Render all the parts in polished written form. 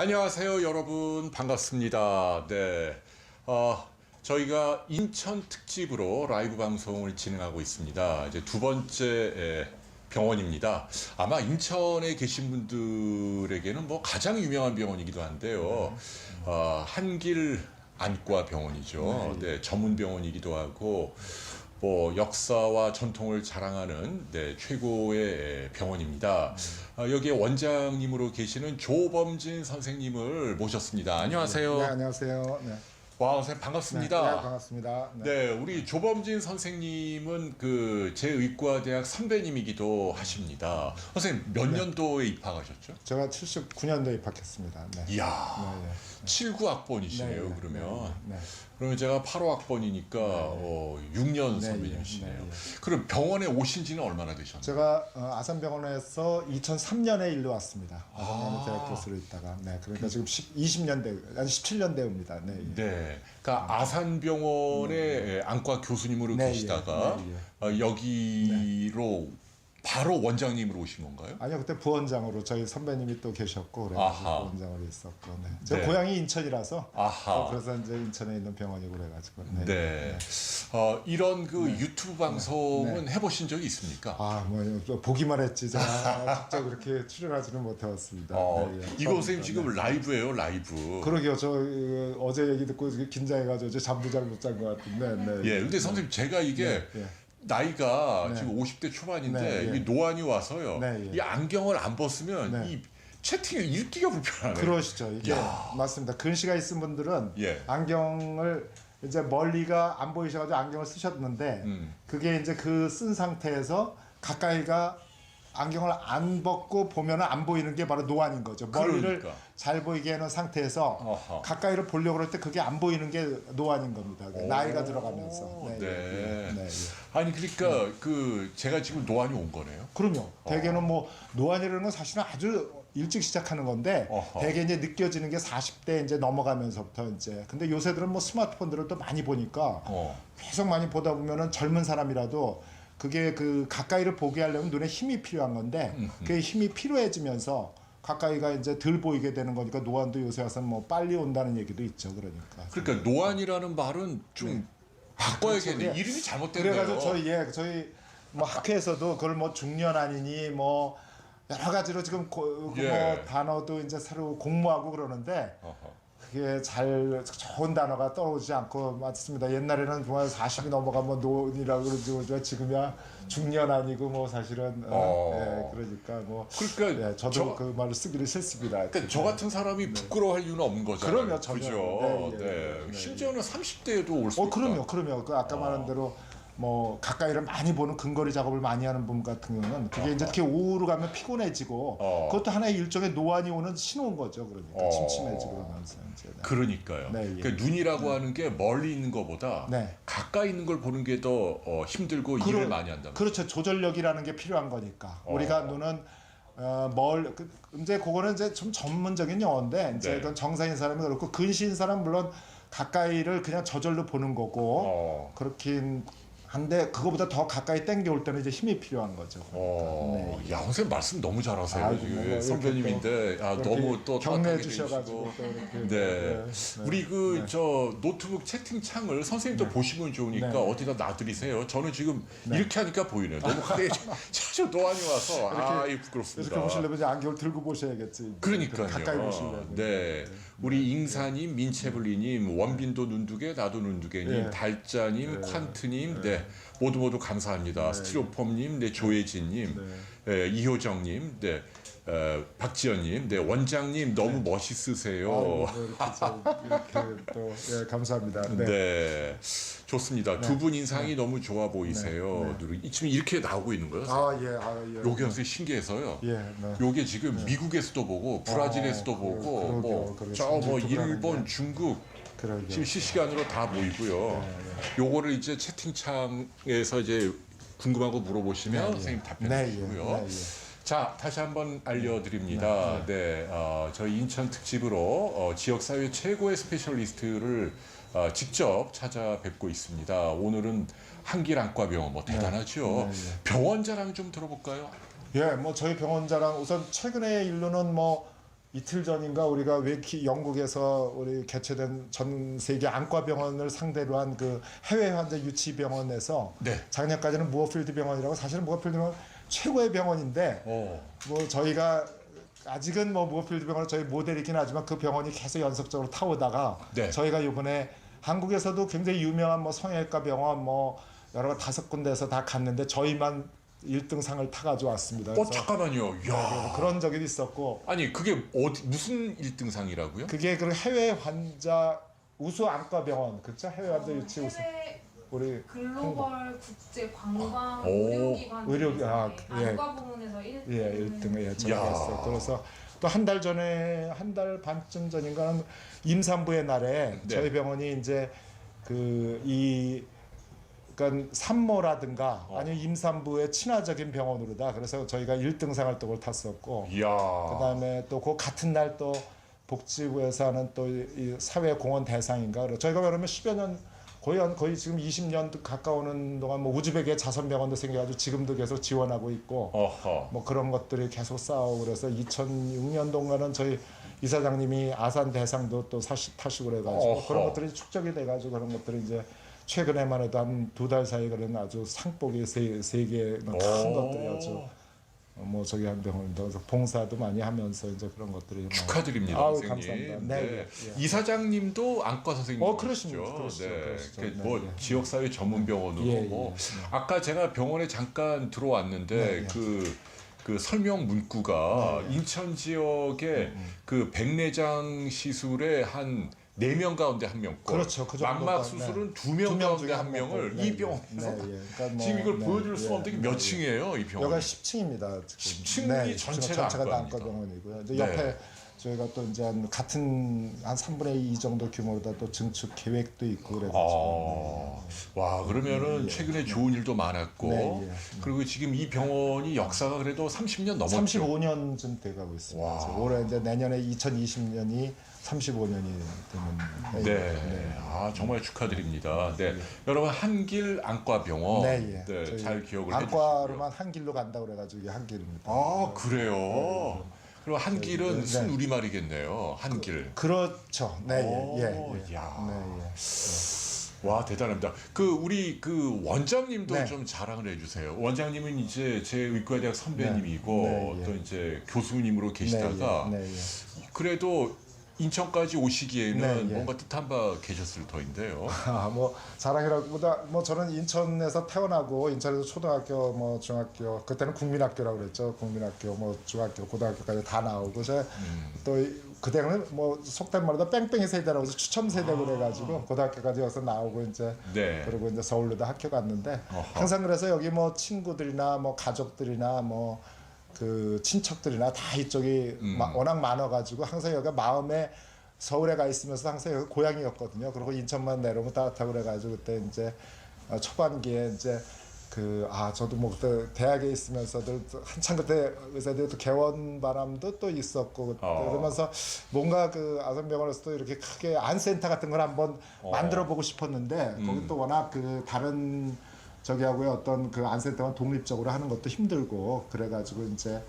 안녕하세요, 여러분. 반갑습니다. 네. 저희가 인천 특집으로 라이브 방송을 진행하고 있습니다. 이제 두 번째 병원입니다. 아마 인천에 계신 분들에게는 뭐 가장 유명한 병원이기도 한데요. 한길 안과 병원이죠. 네, 전문 병원이기도 하고, 뭐 역사와 전통을 자랑하는 최고의 병원입니다. 여기에 원장님으로 계시는 조범진 선생님을 모셨습니다. 안녕하세요. 네, 안녕하세요. 네. 와, 선생님 반갑습니다. 네, 반갑습니다. 네, 우리 조범진 선생님은 그 제의과대학 선배님이기도 하십니다. 선생님 몇 년도에 입학하셨죠? 제가 79년도에 입학했습니다. 네. 이야, 네, 네. 79학번이시네요. 네, 그러면. 네. 그러면 제가 8호학번이니까 6년 네, 선배님이시네요. 네, 네. 그럼 병원에 오신 지는 얼마나 되셨나요? 제가 아산병원에서 2003년에 일로 왔습니다. 아산병원에 대학 교수로 있다가. 네, 그러니까 지금 20년 대, 아니 17년 대입니다. 네. 네. 그러니까 아산병원의 안과 교수님으로 네, 계시다가 여기로 바로 원장님으로 오신 건가요? 아니요, 그때 부원장으로 저희 선배님이 또 계셨고, 그래가지고 아하. 부원장으로 있었고, 네. 제 네. 고향이 인천이라서, 아하. 그래서 이제 인천에 있는 병원이고 그래가지고. 네. 네. 이런 그 유튜브 방송은 해보신 적이 있습니까? 아, 뭐 보기만 했지, 제가 직접 그렇게 출연하지는 못해왔습니다. 네, 예. 이거 선생님 지금 라이브예요, 라이브. 그러게요. 저 어제 얘기 듣고 긴장해가지고 이제 잠도 잘 못 잔 것 같은데. 네. 예, 근데 선생님 제가 이게 나이가 네. 지금 50대 초반인데 네, 예. 이 노안이 와서요. 네, 예. 이 안경을 안 벗으면 네. 이 채팅을 읽기가 불편하네요. 그러시죠. 이게 야. 맞습니다. 근시가 있은 분들은 예. 안경을 이제 멀리가 안 보이셔가지고 안경을 쓰셨는데 그게 이제 그 쓴 상태에서 가까이가 안경을 안 벗고 보면은 안 보이는 게 바로 노안인 거죠. 멀리를 그러니까. 잘 보이게 해놓은 상태에서 어허. 가까이를 보려고 그럴 때 그게 안 보이는 게 노안인 겁니다. 나이가 들어가면서. 네. 네. 네. 아니 그러니까 그 제가 지금 노안이 온 거네요. 그럼요. 대개는 뭐 노안이라는 건 사실은 아주 일찍 시작하는 건데 어허. 대개 이제 느껴지는 게 40대 이제 넘어가면서부터 이제. 근데 요새들은 뭐 스마트폰들을 또 많이 보니까 계속 많이 보다 보면은 젊은 사람이라도 그게 그 가까이를 보게 하려면 눈에 힘이 필요한 건데 그 힘이 필요해지면서 가까이가 이제 덜 보이게 되는 거니까 노안도 요새 와서는 뭐 빨리 온다는 얘기도 있죠. 그러니까 노안이라는 말은 좀 바꿔야겠네. 그렇죠. 이름이 잘못됐네요. 그래가지고 저희 뭐 학회에서도 그걸 뭐 중년아니니 뭐 여러 가지로 지금 뭐 단어도 이제 새로 공모하고 그러는데 그게 잘 좋은 단어가 떠오르지 않고 맞습니다. 옛날에는 정말 40이 넘어가면 노인이라고 그러죠. 지금이야 중년 아니고 뭐 사실은 그러니까 뭐 그러니까 저도 그 말을 쓰기를 싫습니다. 그러니까 저 같은 사람이 부끄러워할 이유는 없는 거잖아요. 그럼요, 전혀. 그죠? 네. 심지어는 30대에도 올 수 있다. 그럼요. 그 아까 말한 대로 뭐 가까이를 많이 보는 근거리 작업을 많이 하는 분 같은 경우는 그게 이제 특히 오후로 가면 피곤해지고 그것도 하나의 일종의 노안이 오는 신호인 거죠. 그러니까 침침해지고 그러면서 이제. 그러니까요. 네, 예. 그러니까 눈이라고 하는 게 멀리 있는 것보다 가까이 있는 걸 보는 게 더 힘들고 일을 많이 한다. 그렇죠. 조절력이라는 게 필요한 거니까 우리가 눈은 이제 그거는 이제 좀 전문적인 용어인데 이제 그건 정상인 사람이 그렇고 근시인 사람 물론 가까이를 그냥 저절로 보는 거고 그렇긴 한데 그거보다 더 가까이 땡겨올 때는 이제 힘이 필요한 거죠. 야, 선생님 말씀 너무 잘하세요. 아이고, 지금 선배님인데 너무 또 격려해 따뜻하게 주셔가지고 해주시고. 네. 우리 그 저 노트북 채팅창을 선생님도 보시면 좋으니까 어디다 놔드리세요. 저는 지금 이렇게 하니까 보이네요. 너무 크게 자주 노안이 와서 부끄럽습니다. 이렇게 보시려면 이제 안경을 들고 보셔야겠지. 그러니까요. 가까이 보시려면. 네. 우리 잉사님, 민채블리님, 원빈도 눈두개, 나도 눈두개님, 달짜님, 퀀트님, 모두 감사합니다. 스티로폼님, 조혜진님, 이효정님, 박지연님, 원장님 너무 멋있으세요. 이렇게 또 감사합니다. 네, 좋습니다. 두 분 인상이 너무 좋아 보이세요. 지금 이렇게 나오고 있는 거예요. 요게 요새 신기해서요. 요게 지금 미국에서도 보고 브라질에서도 보고 뭐 일본, 중국 지금 실시간으로 다 보이고요. 요거를 이제 채팅창에서 이제 궁금한 거 물어보시면 선생님 답변해 주시고요. 자, 다시 한번 알려드립니다. 저희 인천 특집으로 지역사회 최고의 스페셜리스트를 직접 찾아뵙고 있습니다. 오늘은 한길안과병원, 뭐 대단하죠. 병원 자랑 좀 들어볼까요? 뭐 저희 병원 자랑 우선 최근의 일로는 뭐 이틀 전인가 우리가 영국에서 우리 개최된 전 세계 안과병원을 상대로 한 그 해외 환자 유치 병원에서 네. 작년까지는 무어필드 병원이라고 사실은 무어필드 병원 최고의 병원인데 뭐 저희가 아직은 뭐 무어필드 병원은 저희 모델이긴 하지만 그 병원이 계속 연속적으로 타오다가 네. 저희가 이번에 한국에서도 굉장히 유명한 뭐 성형외과 병원 뭐 여러 5군데에서 다 갔는데 저희만 1등 상을 타가지고 왔습니다. 잠깐만요. 야. 그런 적이 있었고. 아니 그게 무슨 1등 상이라고요? 그게 그 해외 환자 우수 안과 병원 그렇죠? 해외 환자 유치 우수. 우리 글로벌 국제 관광 의료기관 안과 부문에서 1등. 예, 1등을 전했어요. 그래서 또 한 달 전에 한 달 반쯤 전인가는 임산부의 날에 네. 저희 병원이 이제 그러니까 산모라든가 아니면 임산부의 친화적인 병원으로다. 그래서 저희가 1등상을 또 탔었고. 그다음에 또 그 같은 날 또 복지부에서 하는 또 이 사회공헌 대상인가. 그래서 저희가 그러면 10여 년 거의 지금 20년 가까우는 동안 뭐 우즈벡의 자선병원도 생겨가지고 지금도 계속 지원하고 있고 뭐 그런 것들이 계속 쌓아오고 그래서 2006년도인가는 저희 이사장님이 아산 대상도 또 타시고 그래가지고 그런 것들이 축적이 돼가지고 그런 것들이 이제 최근에만 해도 한 2달 사이에 그런 아주 상복의 세 개의 큰 것들이 아주 뭐 저기 한 병원도 봉사도 많이 하면서 이제 그런 것들이 축하드립니다, 선생님. 감사합니다. 네. 이사장님도 안과 선생님이시죠. 그러시죠. 뭐 지역사회 전문 병원으로 아까 제가 병원에 잠깐 들어왔는데 그 설명 문구가 인천 지역의 그 백내장 시술에 한 4명 가운데 1명. 그렇죠. 그 망막 수술은 2명 가운데 1명을 이 병원에서 그러니까 지금 이걸 보여줄 수 없는 게 몇 층이에요, 이 병원? 여기가 10층입니다. 10층이 전체가 다 안과병원이고요. 이제 옆에 저희가 또 이제 한 3분의 2 정도 규모로다 또 증축 계획도 있고 그래가지고. 와 그러면은 최근에 좋은 일도 많았고 그리고 지금 이 병원이 역사가 그래도 30년 넘었죠. 35년쯤 돼가고 있습니다. 올해 이제 내년에 2020년이 35년이 되는. 정말 축하드립니다. 여러분 한길 안과병원 잘 기억을 해주시고요. 안과로만 한 길로 간다고 그래가지고 이게 한 길입니다. 그래요. 그리고 한길은 순 우리말이겠네요. 한길. 그렇죠. 와 대단합니다. 우리 원장님도 좀 자랑을 해주세요. 원장님은 이제 제 의과대학 선배님이고 또 이제 교수님으로 계시다가 그래도 인천까지 오시기에는 뭔가 뜻한 바 계셨을 터인데요. 뭐 자랑이라기보다 뭐 저는 인천에서 태어나고 인천에서 초등학교 뭐 중학교 그때는 국민학교라고 그랬죠. 국민학교 뭐 중학교 고등학교까지 다 나오고 제가 또 그때는 뭐 속된 말로 뺑뺑이 세대라고 해서 추첨 세대고 그래가지고 고등학교까지 여기서 나오고 이제 그리고 이제 서울로도 학교 갔는데 항상 그래서 여기 뭐 친구들이나 뭐 가족들이나 뭐 그 친척들이나 다 이쪽이 워낙 많아가지고 항상 여기가 마음에 서울에 가 있으면서 항상 여기 고향이었거든요. 그리고 인천만 내려오면 따뜻하고 그래가지고 그때 이제 초반기에 이제 저도 뭐 그때 대학에 있으면서도 한참 그때 의사들도 개원 바람도 또 있었고 그러면서 뭔가 그 아산병원에서도 이렇게 크게 안센터 같은 걸 한번 만들어 보고 싶었는데 거기 또 워낙 그 다른 저기하고의 어떤 그 안센터가 독립적으로 하는 것도 힘들고 그래가지고 이제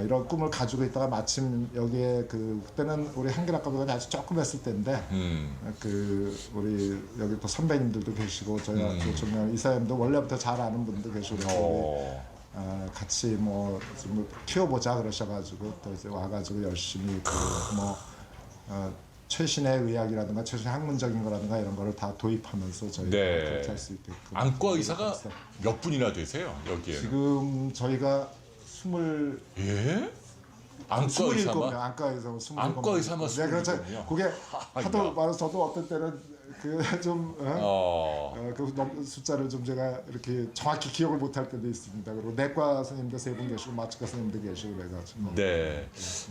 이런 꿈을 가지고 있다가 마침 여기에 그때는 우리 한길학과병원이 아주 조금 했을 때인데 우리 여기 또 선배님들도 계시고 저희 조청년 이사님도 원래부터 잘 아는 분도 계시고 같이 뭐 좀 키워보자 그러셔가지고 또 이제 와가지고 열심히 최신의 의학이라든가 최신 학문적인 거라든가 이런 거를 다 도입하면서 저희가 그렇게 할 수 있게끔. 안과 의사가 몇 분이나 되세요 여기에? 지금 저희가 안과 의사만? 안과 의사 27명. 안과 의사만 27명이요? 그렇죠. 그게 하도 많아서 저도 어떤 때는 그 숫자를 좀 제가 이렇게 정확히 기억을 못할 때도 있습니다. 그리고 내과 선생님도 3분 계시고 마취과 선생님도 계시고 그래가지고.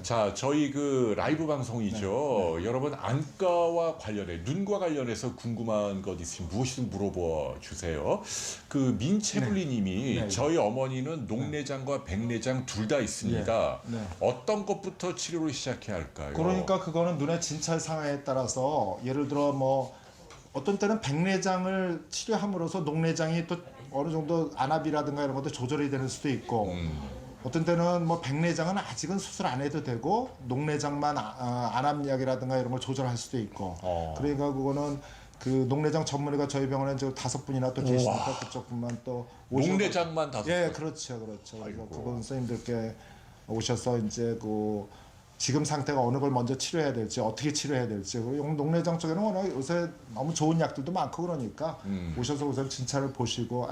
자 저희 라이브 방송이죠. 여러분 안과와 관련해 눈과 관련해서 궁금한 것 있으면 무엇이든 물어봐 주세요. 민채블리님이 저희 어머니는 녹내장과 백내장 둘 다 있습니다. 어떤 것부터 치료를 시작해야 할까요? 그러니까 그거는 눈의 진찰 상황에 따라서 예를 들어 뭐 어떤 때는 백내장을 치료함으로써 녹내장이 또 어느 정도 안압이라든가 이런 것도 조절이 되는 수도 있고 어떤 때는 뭐 백내장은 아직은 수술 안 해도 되고 녹내장만 안압약이라든가 이런 걸 조절할 수도 있고 그러니까 그거는 그 녹내장 전문의가 저희 병원에 이제 5분이나 또 계시니까 그쪽 분만 또 녹내장만 5분. 예, 그렇죠. 그래서 그분 선생님들께 오셔서 이제 그 지금 상태가 어느 걸 먼저 치료해야 될지 어떻게 치료해야 될지 그리고 녹내장 쪽에는 워낙 요새 너무 좋은 약들도 많고 그러니까 오셔서 우선 진찰을 보시고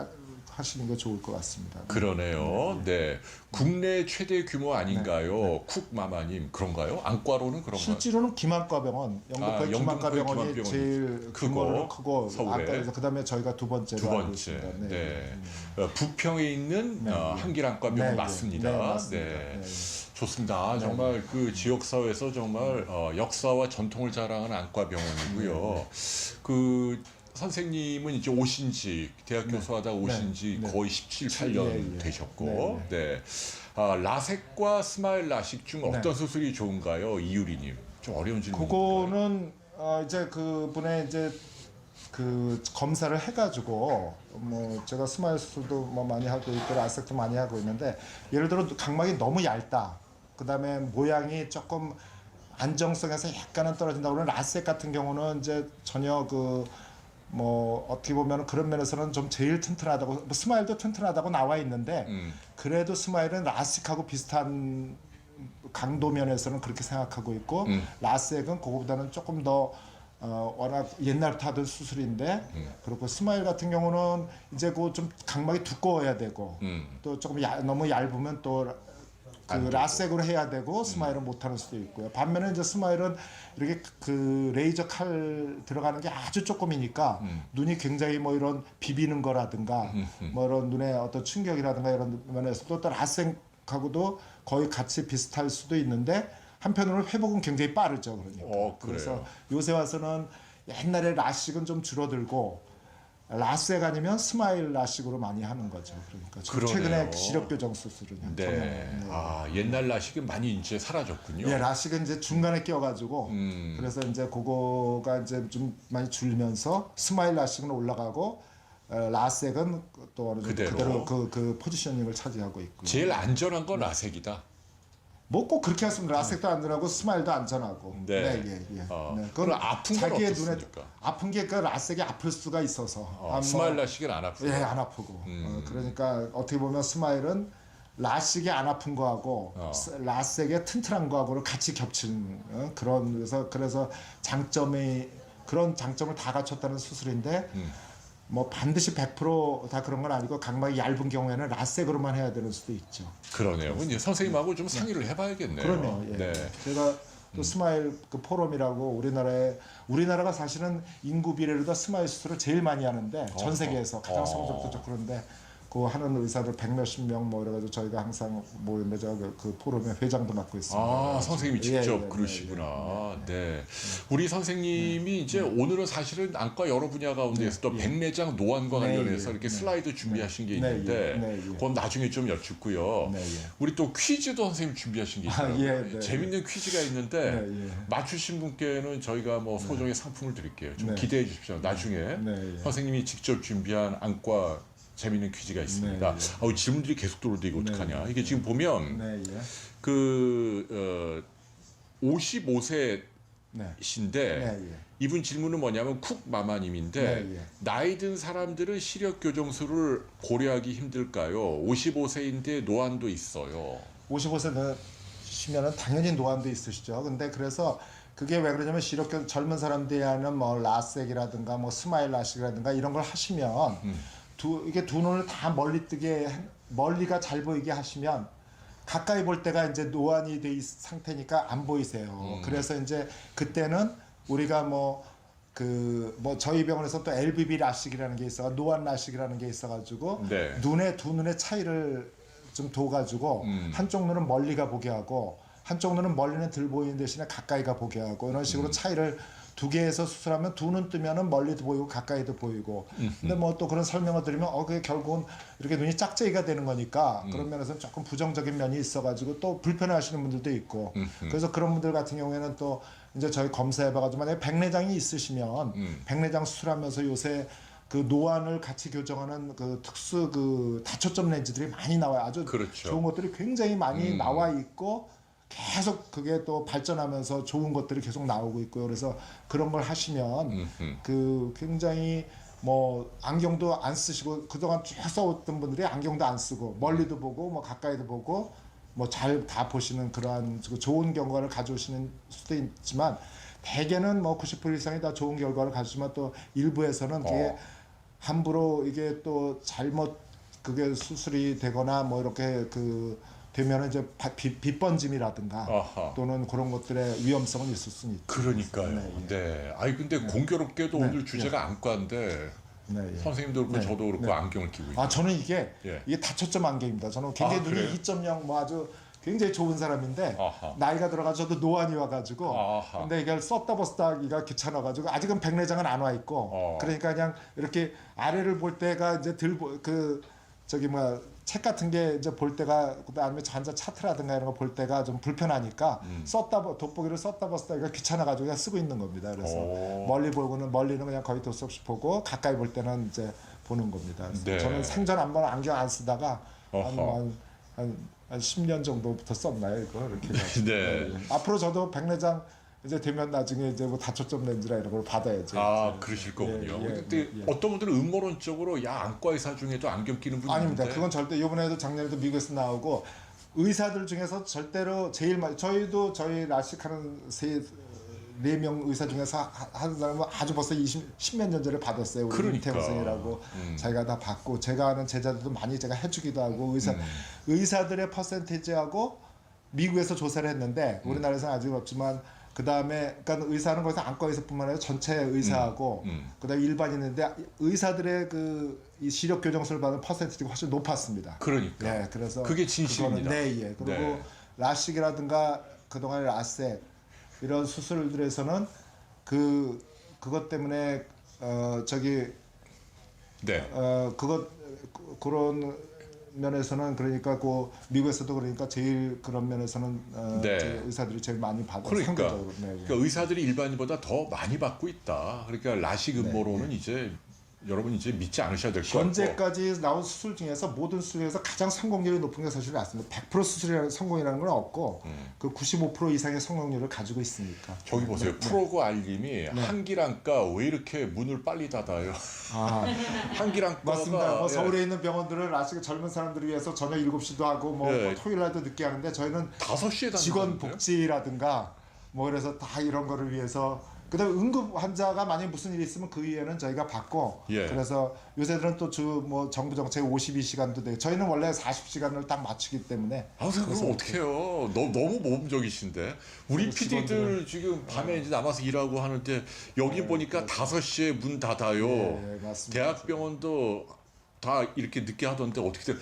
하시는 게 좋을 것 같습니다. 그러네요. 네. 국내 최대 규모 아닌가요? 쿡마마님 그런가요? 안과로는 그런가요? 실제로는 김안과병원, 영등포의 김안과병원이 제일 규모로 크고 안과에서 그다음에 저희가 두 번째로 알고 있습니다. 네. 부평에 있는 한길안과병원 맞습니다. 네, 맞습니다. 네. 좋습니다. 정말 그 지역 사회에서 정말 역사와 전통을 자랑하는 안과병원이고요. 그 선생님은 이제 오신 지 대학 교수하다 오신 지 거의 17, 18년 되셨고, 라섹과 스마일 라식 중 어떤 수술이 좋은가요, 이유리님? 좀 어려운 질문인가요? 그거는 이제 그분의 이제 그 검사를 해가지고 뭐 제가 스마일 수술도 뭐 많이 하고 있고 라섹도 많이 하고 있는데 예를 들어 각막이 너무 얇다. 그다음에 모양이 조금 안정성에서 약간은 떨어진다. 그러면 라섹 같은 경우는 이제 전혀 그 뭐 어떻게 보면 그런 면에서는 좀 제일 튼튼하다고 뭐 스마일도 튼튼하다고 나와 있는데 그래도 스마일은 라식하고 비슷한 강도 면에서는 그렇게 생각하고 있고 라섹은 그거보다는 조금 더 워낙 옛날부터 하던 수술인데 그렇고 스마일 같은 경우는 이제 그 좀 각막이 두꺼워야 되고 또 조금 너무 얇으면 또 그 라섹으로 해야 되고 스마일은 못하는 수도 있고요. 반면에 이제 스마일은 이렇게 그 레이저 칼 들어가는 게 아주 조금이니까 눈이 굉장히 뭐 이런 비비는 거라든가 뭐 이런 눈에 어떤 충격이라든가 이런 면에서도 또 라섹하고도 거의 같이 비슷할 수도 있는데 한편으로는 회복은 굉장히 빠르죠. 그러니까. 그래서 요새 와서는 옛날에 라식은 좀 줄어들고 라섹 아니면 스마일 라식으로 많이 하는 거죠. 그러니까 최근에 시력 교정 수술은요. 네. 옛날 라식은 많이 이제 사라졌군요. 예, 라식은 이제 중간에 껴가지고 그래서 이제 그거가 이제 좀 많이 줄면서 스마일 라식은 올라가고 라섹은 또 어느 정도 그대로 그 포지셔닝을 차지하고 있고요. 제일 안전한 건 라섹이다. 뭐 꼭 그렇게 하시면 라섹도 안전하고 스마일도 안전하고. 그건 아픈 건 어떻습니까? 아픈 게 그 라섹이 아플 수가 있어서. 스마일 라식은 안 아프고. 예, 안 아프고. 그러니까 어떻게 보면 스마일은 라식이 안 아픈 거하고 라섹의 튼튼한 거하고를 같이 겹친 그래서 장점이 그런 장점을 다 갖췄다는 수술인데. 뭐 반드시 100% 다 그런 건 아니고 각막이 얇은 경우에는 라섹으로만 해야 되는 수도 있죠. 그러네요. 이제 선생님하고 좀 상의를 해봐야겠네요. 그러네요. 예. 네. 제가 또 스마일 그 포럼이라고 우리나라가 사실은 인구 비례로도 스마일 수술을 제일 많이 하는데 전 세계에서 가장 성적도 좋고 그런데 그 하는 의사들 100몇십 명 뭐 이래가지고 저희가 항상 모이는데 제가 그 포럼의 회장도 맡고 있습니다. 선생님이 직접 그러시구나. 네. 우리 선생님이 이제 오늘은 사실은 안과 여러 분야 가운데서 또 백내장 노안과 관련해서 이렇게 슬라이드 준비하신 게 있는데 그건 나중에 좀 여쭙고요. 우리 또 퀴즈도 선생님 준비하신 게 있어요. 재밌는 퀴즈가 있는데 맞추신 분께는 저희가 뭐 소정의 상품을 드릴게요. 좀 기대해 주십시오. 나중에 선생님이 직접 준비한 안과 재미있는 퀴즈가 있습니다. 질문들이 계속 들어오는데 이거 어떡하냐. 이게 지금 보면 그 55세신데 이분 질문은 뭐냐면 쿡마마님인데 나이 든 사람들은 시력 교정술을 고려하기 힘들까요? 55세인데 노안도 있어요. 55세시면은 당연히 노안도 있으시죠. 근데 그래서 그게 왜 그러냐면 시력 젊은 들한테는 뭐 라섹이라든가 뭐 스마일 라식이라든가 이런 걸 하시면 이게 두 눈을 다 멀리가 잘 보이게 하시면 가까이 볼 때가 이제 노안이 돼 있는 상태니까 안 보이세요. 그래서 이제 그때는 우리가 저희 병원에서 또 LBB 라식이라는 게 있어, 노안 라식이라는 게 있어가지고 두 눈의 차이를 좀 둬가지고 한쪽 눈은 멀리가 보게 하고 한쪽 눈은 멀리는 덜 보이는 대신에 가까이가 보게 하고 이런 식으로 차이를 두 개에서 수술하면 두 눈 뜨면은 멀리도 보이고 가까이도 보이고. 근데 뭐 또 그런 설명을 드리면 그게 결국은 이렇게 눈이 짝짝이가 되는 거니까 그런 면에서는 조금 부정적인 면이 있어가지고 또 불편해하시는 분들도 있고. 그래서 그런 분들 같은 경우에는 또 이제 저희 검사해봐가지고 만약에 백내장이 있으시면 백내장 수술하면서 요새 그 노안을 같이 교정하는 그 특수 그 다초점 렌즈들이 많이 나와요. 아주 그렇죠. 좋은 것들이 굉장히 많이 나와 있고 계속 그게 또 발전하면서 좋은 것들이 계속 나오고 있고요. 그래서 그런 걸 하시면 그 굉장히 뭐 안경도 안 쓰시고 그동안 쭉 써왔던 분들이 안경도 안 쓰고 멀리도 보고 뭐 가까이도 보고 뭐 잘 다 보시는 그러한 좋은 결과를 가져오시는 수도 있지만 대개는 뭐 90% 이상이 다 좋은 결과를 가져오지만 또 일부에서는 그게 함부로 이게 또 잘못 그게 수술이 되거나 뭐 이렇게 그 되면은 이제 빗번짐이라든가 아하. 또는 그런 것들의 위험성은 있을 수 있죠. 그러니까요. 네. 아니 근데 공교롭게도 오늘 주제가 안과인데 선생님도 그렇고 저도 그렇고 안경을 끼고 있어요. 아 저는 이게 다초점 안경입니다. 저는 굉장히 눈이 2.0 뭐 아주 굉장히 좋은 사람인데 나이가 들어가서 저도 노안이 와가지고 근데 이걸 썼다 벗다 하기가 귀찮아가지고 아직은 백내장은 안 와 있고 그러니까 그냥 이렇게 아래를 볼 때가 이제 그 저기 뭐야 책 같은 게 이제 볼 때가 그다음에 전자 차트라든가 이런 거 볼 때가 좀 불편하니까 돋보기를 썼다 벗다 하기가 귀찮아가지고 그냥 쓰고 있는 겁니다. 그래서 멀리는 그냥 거의 도 수 없이 보고 가까이 볼 때는 이제 보는 겁니다. 네. 저는 생전 한 번 안경 안 쓰다가 한 10년 정도부터 썼나요 이거 이렇게. 네. 앞으로 저도 백내장 이제 되면 나중에 이제 뭐 다초점 렌즈라 이런 걸 받아야죠. 아 그러실 거군요. 근데 어떤 분들은 음모론적으로 야 안과 의사 중에도 안경 끼는 분이 아닙니다. 있는데. 그건 절대 이번에도 작년에도 미국에서 나오고 의사들 중에서 절대로 제일 많이 저희도 저희 라식하는 4명 의사 중에서 하는 사람은 아주 벌써 10몇 년 전에 받았어요. 우리 이태우생이라고 자기가 다 받고 제가 아는 제자들도 많이 제가 해주기도 하고 의사들의 퍼센테이지하고 미국에서 조사를 했는데 우리나라에서는 아직 없지만 그 다음에 그러니까 의사는 거기서 안과 의사뿐만 아니라 전체 의사하고 그다음에 일반인인데 의사들의 이 시력 교정술을 받는 퍼센티지가 훨씬 높았습니다. 그러니까. 네, 그래서 그게 진실입니다. 네, 그리고 라식이라든가 그동안의 라섹 이런 수술들에서는 그것 때문에 그런 면에서는 그러니까 그 미국에서도 그러니까 제일 그런 면에서는 의사들이 제일 많이 받아요. 그러니까 의사들이 일반인보다 더 많이 받고 있다. 그러니까 라식 음모론은 이제 여러분 이제 믿지 않으셔야 될 것 같고 현재까지 나온 수술 중에서 모든 수술에서 가장 성공률이 높은 게 사실 맞습니다. 100% 수술이라는 성공이라는 건 없고 그 95% 이상의 성공률을 가지고 있으니까. 저기 보세요. 프로그 알림이 한길안과 왜 이렇게 문을 빨리 닫아요? 한길안과가 맞습니다. 뭐 서울에 있는 병원들은 아직 젊은 사람들을 위해서 저녁 7시도 하고 뭐 토요일 날도 늦게 하는데 저희는 5시에 직원 복지라든가 뭐 그래서 다 이런 거를 위해서 그다음에 응급 환자가 만약 무슨 일이 있으면 그 이후에는 저희가 받고 그래서 요새들은 또 뭐 정부 정책 52시간도 돼요. 저희는 원래 40시간을 딱 맞추기 때문에. 그럼 어떡해요. 너무 모범적이신데. 우리 PD들 지금 밤에 이제 남아서 일하고 하는데 여기 보니까 5시에 문 닫아요. 맞습니다. 대학병원도 다 이렇게 늦게 하던데 어떻게 돼?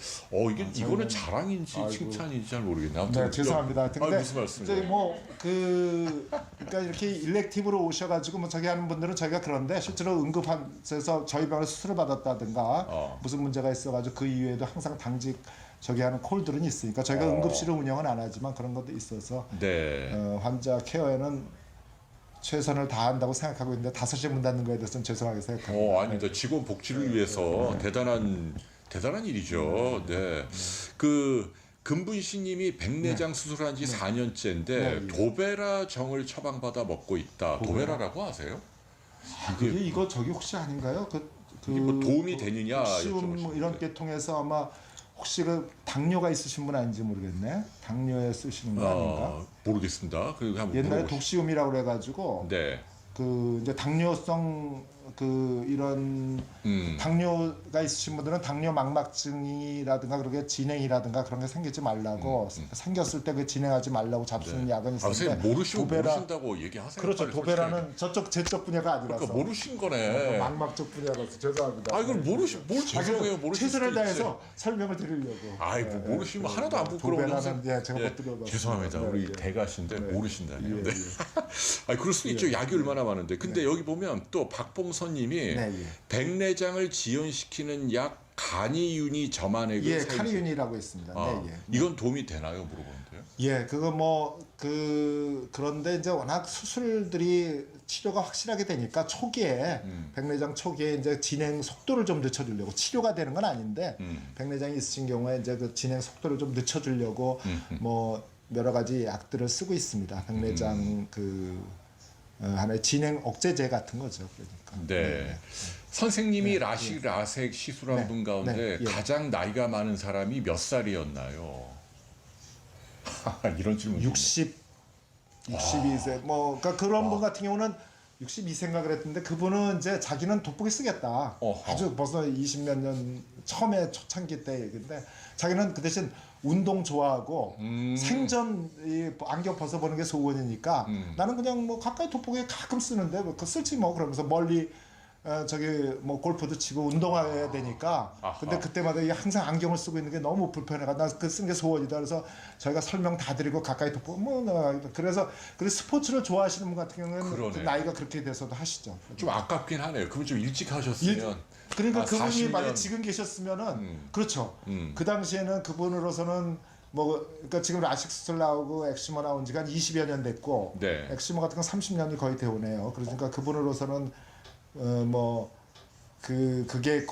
이거는 자랑인지 칭찬인지 잘 모르겠네요. 네, 죄송합니다. 근데 무슨 말씀이에요? 이제 뭐 그러니까 이렇게 일렉티브로 오셔가지고 뭐 저기 하는 분들은 저희가 그런데 실제로 응급환에서 저희 병원에 수술을 받았다든가 무슨 문제가 있어가지고 그 이후에도 항상 당직 저기 하는 콜들은 있으니까 저희가 응급실을 운영은 안 하지만 그런 것도 있어서 환자 케어에는 최선을 다한다고 생각하고 있는데 5시에 문 닫는 거에 대해서는 죄송하게 생각합니다. 아닙니다. 직원 복지를 위해서 대단한 일이죠. 네. 그 금분씨님이 백내장 수술한 지 4년째인데 도베라 정을 처방받아 먹고 있다. 도베라라고 아세요? 이거 저기 혹시 아닌가요? 이게 뭐 도움이 되느냐? 독시움 이런 게 통해서 아마 혹시 그 당뇨가 있으신 분 아닌지 모르겠네. 당뇨에 쓰시는 거 아닌가? 모르겠습니다. 옛날에 독시움이라고 그래가지고 그 이제 당뇨성 그 이런 당뇨가 있으신 분들은 당뇨 망막증이라든가 그렇게 진행이라든가 그런 게 생기지 말라고 생겼을 때 그 진행하지 말라고 잡수는 약은 있었는데 모르시면 모르신다고 얘기하세요. 그렇죠. 도베라는 제쪽 분야가 아니라서. 그러니까 모르신 거네. 망막 쪽 분야라서 죄송합니다. 이걸 뭘 죄송해요. 모르실 최선을 다해서 설명을 드리려고. 뭐 모르시면 하나도 안 부끄러워요. 도베라는 제가 못 들어봤어요. 죄송합니다. 우리 대가신데 모르신다네요. 그럴 수 있죠. 약이 얼마나 많은데. 근데 여기 보면 또 박봉선님이 백내장을 지연시키는 약 가니윤이 점안액을 카니윤이라고 있습니다. 이건 도움이 되나요? 물어보는데요. 예, 그거 그런데 이제 워낙 수술들이 치료가 확실하게 되니까 초기에 백내장 초기에 이제 진행 속도를 좀 늦춰주려고 치료가 되는 건 아닌데 백내장이 있으신 경우에 이제 그 진행 속도를 좀 늦춰주려고 뭐 여러 가지 약들을 쓰고 있습니다. 백내장 하나의 진행 억제제 같은 거죠. 그러니까. 네. 선생님이 라식 시술한 분 가운데 가장 나이가 많은 사람이 몇 살이었나요? 이런 질문. 62세. 뭐 그러니까 그런 분 같은 경우는 62세인가 그랬는데 그분은 이제 자기는 돋보기 쓰겠다. 아주 벌써 20몇 년 처음에 초창기 때 얘기인데 자기는 그 대신 운동 좋아하고 생전 이 안경 벗어보는 게 소원이니까 나는 그냥 뭐 가까이 돋보기 가끔 쓰는데 그 쓸지 뭐 그러면서 멀리 저기 뭐 골프도 치고 운동해야 되니까 근데 그때마다 항상 안경을 쓰고 있는 게 너무 불편해가 나 그 쓴 게 소원이다 그래서 저희가 설명 다 드리고 가까이 돋보고 뭐 그래서 스포츠를 좋아하시는 분 같은 경우는 나이가 그렇게 돼서도 하시죠. 좀 아깝긴 하네요. 그분 좀 일찍 하셨으면. 그러니까 그분이 만약 지금 계셨으면은 그렇죠. 그 당시에는 그분으로서는 뭐 그러니까 지금 라식 수술 나오고 엑시모 나온 지가 한 20여 년 됐고 엑시모 같은 건 30년이 거의 되오네요. 그러니까 그분으로서는 그게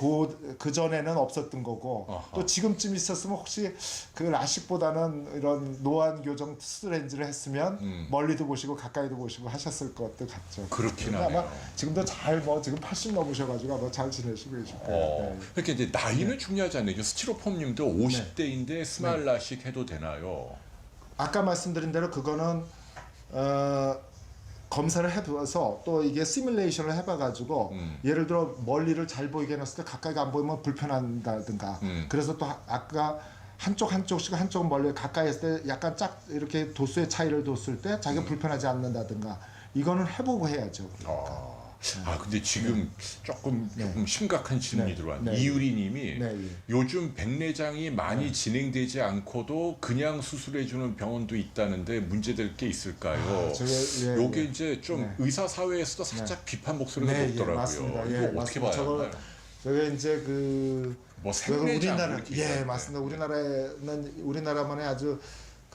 그 전에는 없었던 거고 또 지금쯤 있었으면 혹시 그 라식보다는 이런 노안 교정 투스 렌즈를 했으면 멀리도 보시고 가까이도 보시고 하셨을 것도 같죠. 그렇긴 하네요. 아마 지금도 잘 지금 80 넘으셔가지고 아마 잘 지내시고 계실 거예요. 그렇게 이제 나이는 중요하지 않네요. 스티로폼님도 50대인데 스마일 라식 해도 되나요? 아까 말씀드린 대로 그거는 검사를 해봐서 또 이게 시뮬레이션을 해봐가지고 예를 들어 멀리를 잘 보이게 해놨을 때 가까이가 안 보이면 불편한다든가 그래서 또 아까 한쪽씩 한쪽은 멀리 가까이 했을 때 약간 이렇게 도수의 차이를 뒀을 때 자기가 불편하지 않는다든가 이거는 해보고 해야죠. 그러니까. 근데 지금 조금 심각한 질문이 들어왔네요. 이유리 님이 요즘 백내장이 많이 진행되지 않고도 그냥 수술해주는 병원도 있다는데 문제될 게 있을까요? 요게 이제 좀 의사 사회에서도 살짝 비판 목소리가 높더라고요. 맞습니다. 이거 어떻게 봐야 하나요? 저게 이제 뭐 생내장 맞습니다. 우리나라만의 아주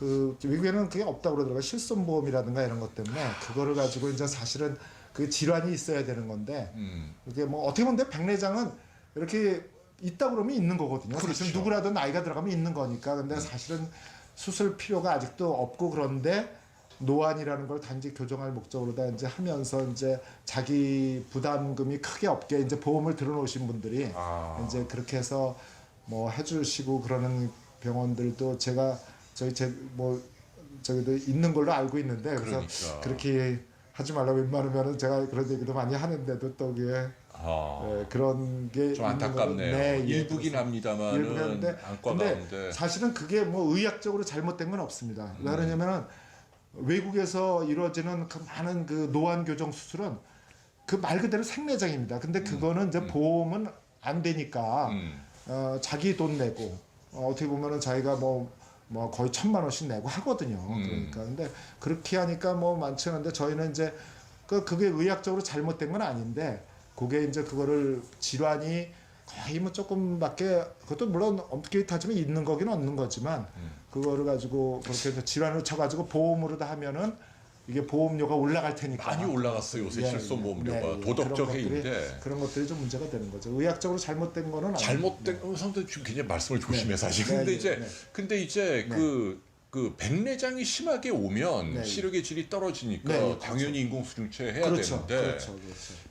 외국에는 그게 없다고 그러더라고요. 실손보험이라든가 이런 것 때문에 그거를 가지고 이제 사실은 그 질환이 있어야 되는 건데 이게 뭐 어떻게 보면 백내장은 이렇게 있다 그러면 있는 거거든요. 그렇죠. 사실 누구라도 나이가 들어가면 있는 거니까. 근데 사실은 수술 필요가 아직도 없고 그런데 노안이라는 걸 단지 교정할 목적으로 다 이제 하면서 이제 자기 부담금이 크게 없게 이제 보험을 들어놓으신 분들이 이제 그렇게 해서 뭐 해주시고 그러는 병원들도 저기도 있는 걸로 알고 있는데 그래서 그렇게 하지 말라고 웬만하면은 제가 그런 얘기도 많이 하는데도 또 그게 그런 게 좀 안타깝네요. 일부긴 합니다만은 근데 사실은 그게 뭐 의학적으로 잘못된 건 없습니다. 왜 그러냐면은 외국에서 이루어지는 그 많은 그 노안 교정 수술은 그 말 그대로 생내장입니다. 근데 그거는 이제 보험은 안 되니까 자기 돈 내고 어떻게 보면은 자기가 뭐 거의 1,000만 원씩 내고 하거든요. 그러니까 근데 그렇게 하니까 뭐 많지 않은데 저희는 이제 그게 의학적으로 잘못된 건 아닌데 그게 이제 그거를 질환이 거의 뭐 조금밖에 그것도 물론 엄격히 따지면 있는 거긴 없는 거지만 그거를 가지고 그렇게 해서 질환을 쳐가지고 보험으로 다 하면은 이게 보험료가 올라갈 테니까 많이 올라갔어요 요새 실손보험료가 도덕적 해인데 그런 것들이 좀 문제가 되는 거죠. 의학적으로 잘못된 거는 잘못된 상당히 지금 굉장히 말씀을 조심해 사실. 근데 이제 그 백내장이 심하게 오면 시력의 질이 떨어지니까 당연히 인공수정체 해야 되는데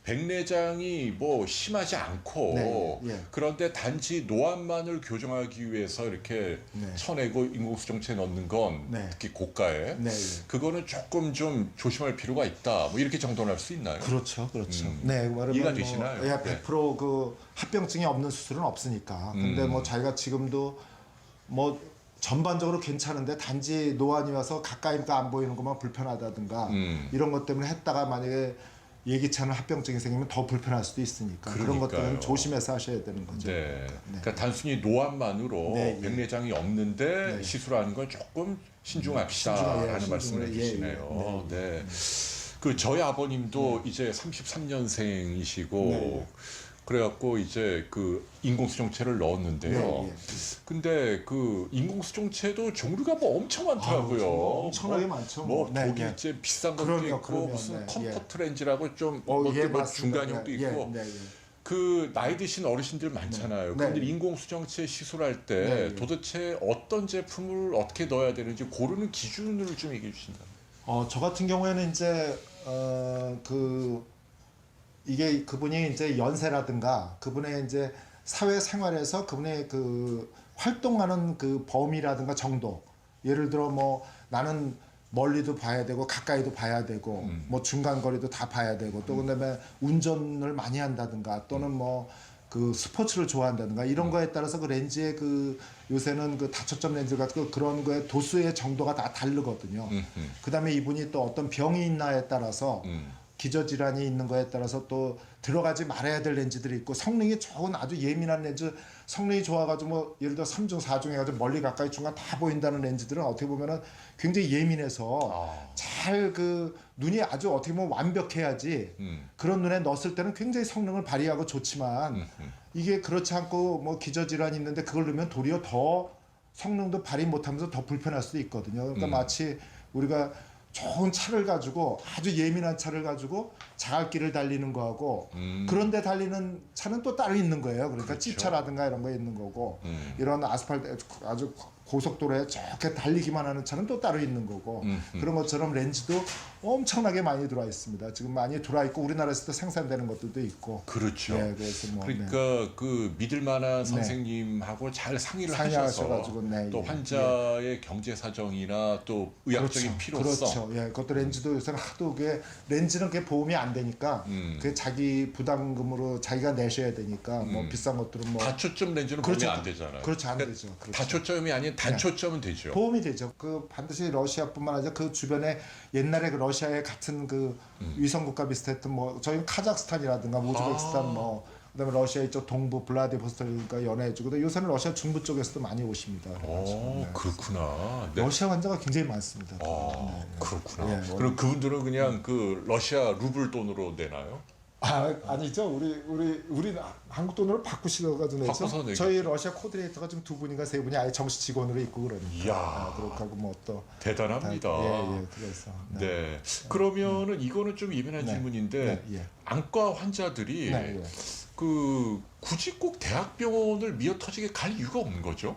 백내장이 뭐 심하지 않고 그런데 단지 노안만을 교정하기 위해서 이렇게 쳐내고 인공수정체 넣는 건 특히 고가에 그거는 조금 좀 조심할 필요가 있다. 뭐 이렇게 정돈할 수 있나요? 그렇죠. 이해가 되시나요? 100% 그 합병증이 없는 수술은 없으니까. 근데 뭐 자기가 지금도 뭐 전반적으로 괜찮은데 단지 노안이 와서 가까이가 안 보이는 것만 불편하다든가 이런 것 때문에 했다가 만약에 예기치 않은 합병증이 생기면 더 불편할 수도 있으니까 그런 것들은 조심해서 하셔야 되는 거죠. 그러니까 단순히 노안만으로 백내장이 없는데 시술하는 건 조금 신중합시다라는 말씀을 해주시네요. 그 저희 아버님도 이제 33년생이시고 그래갖고 이제 그 인공수정체를 넣었는데요. 네, 예. 근데 그 인공수정체도 종류가 뭐 엄청 많더라고요. 엄청나게 많죠. 뭐 네, 독일제 비싼 것도 그럼요, 있고 그럼요. 무슨 네, 컴포트 렌즈라고 좀 뭐 중간형도 있고 그 나이 드신 어르신들 많잖아요. 네. 근데 인공수정체 시술할 때 네, 네. 도대체 어떤 제품을 어떻게 넣어야 되는지 고르는 기준을 좀 얘기해 주신다면. 저 같은 경우에는 이제 이게 그분이 이제 연세라든가 그분의 이제 사회 생활에서 그분의 그 활동하는 그 범위라든가 정도, 예를 들어 뭐 나는 멀리도 봐야 되고 가까이도 봐야 되고 뭐 중간 거리도 다 봐야 되고 또 그다음에 운전을 많이 한다든가 또는 뭐 그 스포츠를 좋아한다든가 이런 거에 따라서 그 렌즈의 그 요새는 그 다초점 렌즈 같은 그런 거의 도수의 정도가 다 다르거든요. 그다음에 이분이 또 어떤 병이 있나에 따라서 기저질환이 있는 거에 따라서 또 들어가지 말아야 될 렌즈들이 있고 성능이 좋은 아주 예민한 렌즈, 성능이 좋아가지고 뭐 예를 들어 3중, 4중 해가지고 멀리 가까이 중간 다 보인다는 렌즈들은 어떻게 보면은 굉장히 예민해서 잘 그 눈이 아주 어떻게 보면 완벽해야지 그런 눈에 넣었을 때는 굉장히 성능을 발휘하고 좋지만 이게 그렇지 않고 뭐 기저질환이 있는데 그걸 넣으면 도리어 더 성능도 발휘 못하면서 더 불편할 수도 있거든요. 그러니까 마치 우리가 좋은 차를 가지고 아주 예민한 차를 가지고 자갈길을 달리는 거하고 그런데 달리는 차는 또 따로 있는 거예요. 그러니까 그렇죠. 찝차라든가 이런 거 있는 거고 이런 아스팔트 아주 고속도로에 저렇게 달리기만 하는 차는 또 따로 있는 거고 그런 것처럼 렌즈도 엄청나게 많이 들어와 있습니다. 지금 많이 들어와 있고 우리나라에서도 생산되는 것들도 있고. 그렇죠. 네, 그래서 뭐, 그러니까 그 믿을 만한 선생님하고 잘 상의를 하셔서 또 환자의 경제 사정이나 또 의학적인 필요성. 그렇죠. 예, 그것도 렌즈도 요새는 하도 그게 렌즈는 그게 보험이 안 되니까 그 자기 부담금으로 자기가 내셔야 되니까 뭐 비싼 것들은 뭐 다초점 렌즈는 그렇죠. 보험이 안 되잖아요. 그렇죠, 안 그러니까 되죠. 그렇죠. 다초점이 아닌 단초점은 되죠. 보험이 되죠. 그 반드시 러시아뿐만 아니라 그 주변에 옛날에 그 러시아의 같은 그 위성국가 비슷했던 뭐 저희 카자흐스탄이라든가 우즈베키스탄 뭐 그다음에 러시아 이쪽 동부 블라디보스토크가 연해주고 요새는 러시아 중부 쪽에서도 많이 오십니다. 네. 그렇구나. 네. 러시아 환자가 굉장히 많습니다. 그렇구나. 그럼 그분들은 그냥 그 러시아 루블 돈으로 내나요? 아니죠. 우리 한국 돈으로 바꾸시려가지고 내죠. 저희 러시아 코디네이터가 지금 2분인가 3분이 아예 정식 직원으로 있고 그러니까. 이야. 그렇게 하고 뭐 또 대단합니다. 그래서. 네. 그러면은 이거는 좀 예민한 질문인데 안과 환자들이 그 굳이 꼭 대학병원을 미어터지게 갈 이유가 없는 거죠?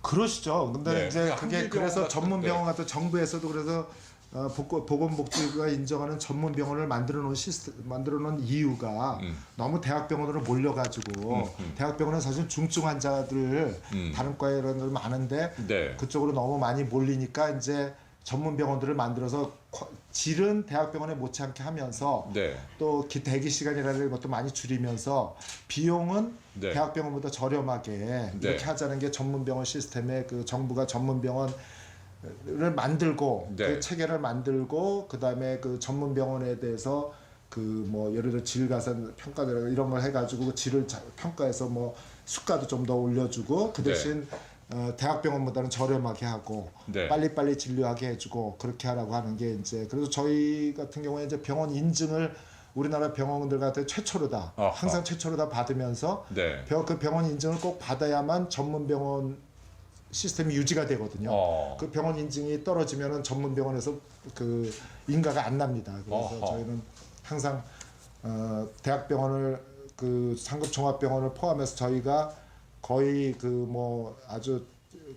그러시죠. 근데 이제 그게 그래서 전문 병원 같은 정부에서도 그래서 보건복지부가 인정하는 전문 병원을 만들어 놓은 이유가 너무 대학병원으로 몰려가지고 대학병원은 사실 중증 환자들 다른 과에 이런 들 많은데 그쪽으로 너무 많이 몰리니까 이제 전문 병원들을 만들어서 질은 대학병원에 못지않게 하면서 또 대기 시간이라는 것도 많이 줄이면서 비용은 대학병원보다 저렴하게 이렇게 하자는 게 전문 병원 시스템의 그 정부가 전문 병원 를 만들고 그 체계를 만들고 그다음에 그 전문 병원에 대해서 그 뭐 예를 들어 질 가산 평가들 이런 걸 해가지고 그 질을 평가해서 뭐 수가도 좀 더 올려주고 그 대신 대학병원보다는 저렴하게 하고 빨리빨리 진료하게 해주고 그렇게 하라고 하는 게 이제 그래서 저희 같은 경우에 이제 병원 인증을 우리나라 병원들 같은 최초로다 항상 최초로다 받으면서 그 병원 인증을 꼭 받아야만 전문 병원 시스템이 유지가 되거든요. 그 병원 인증이 떨어지면은 전문 병원에서 그 인가가 안 납니다. 그래서 저희는 항상 대학병원을 그 상급 종합병원을 포함해서 저희가 거의 그 뭐 아주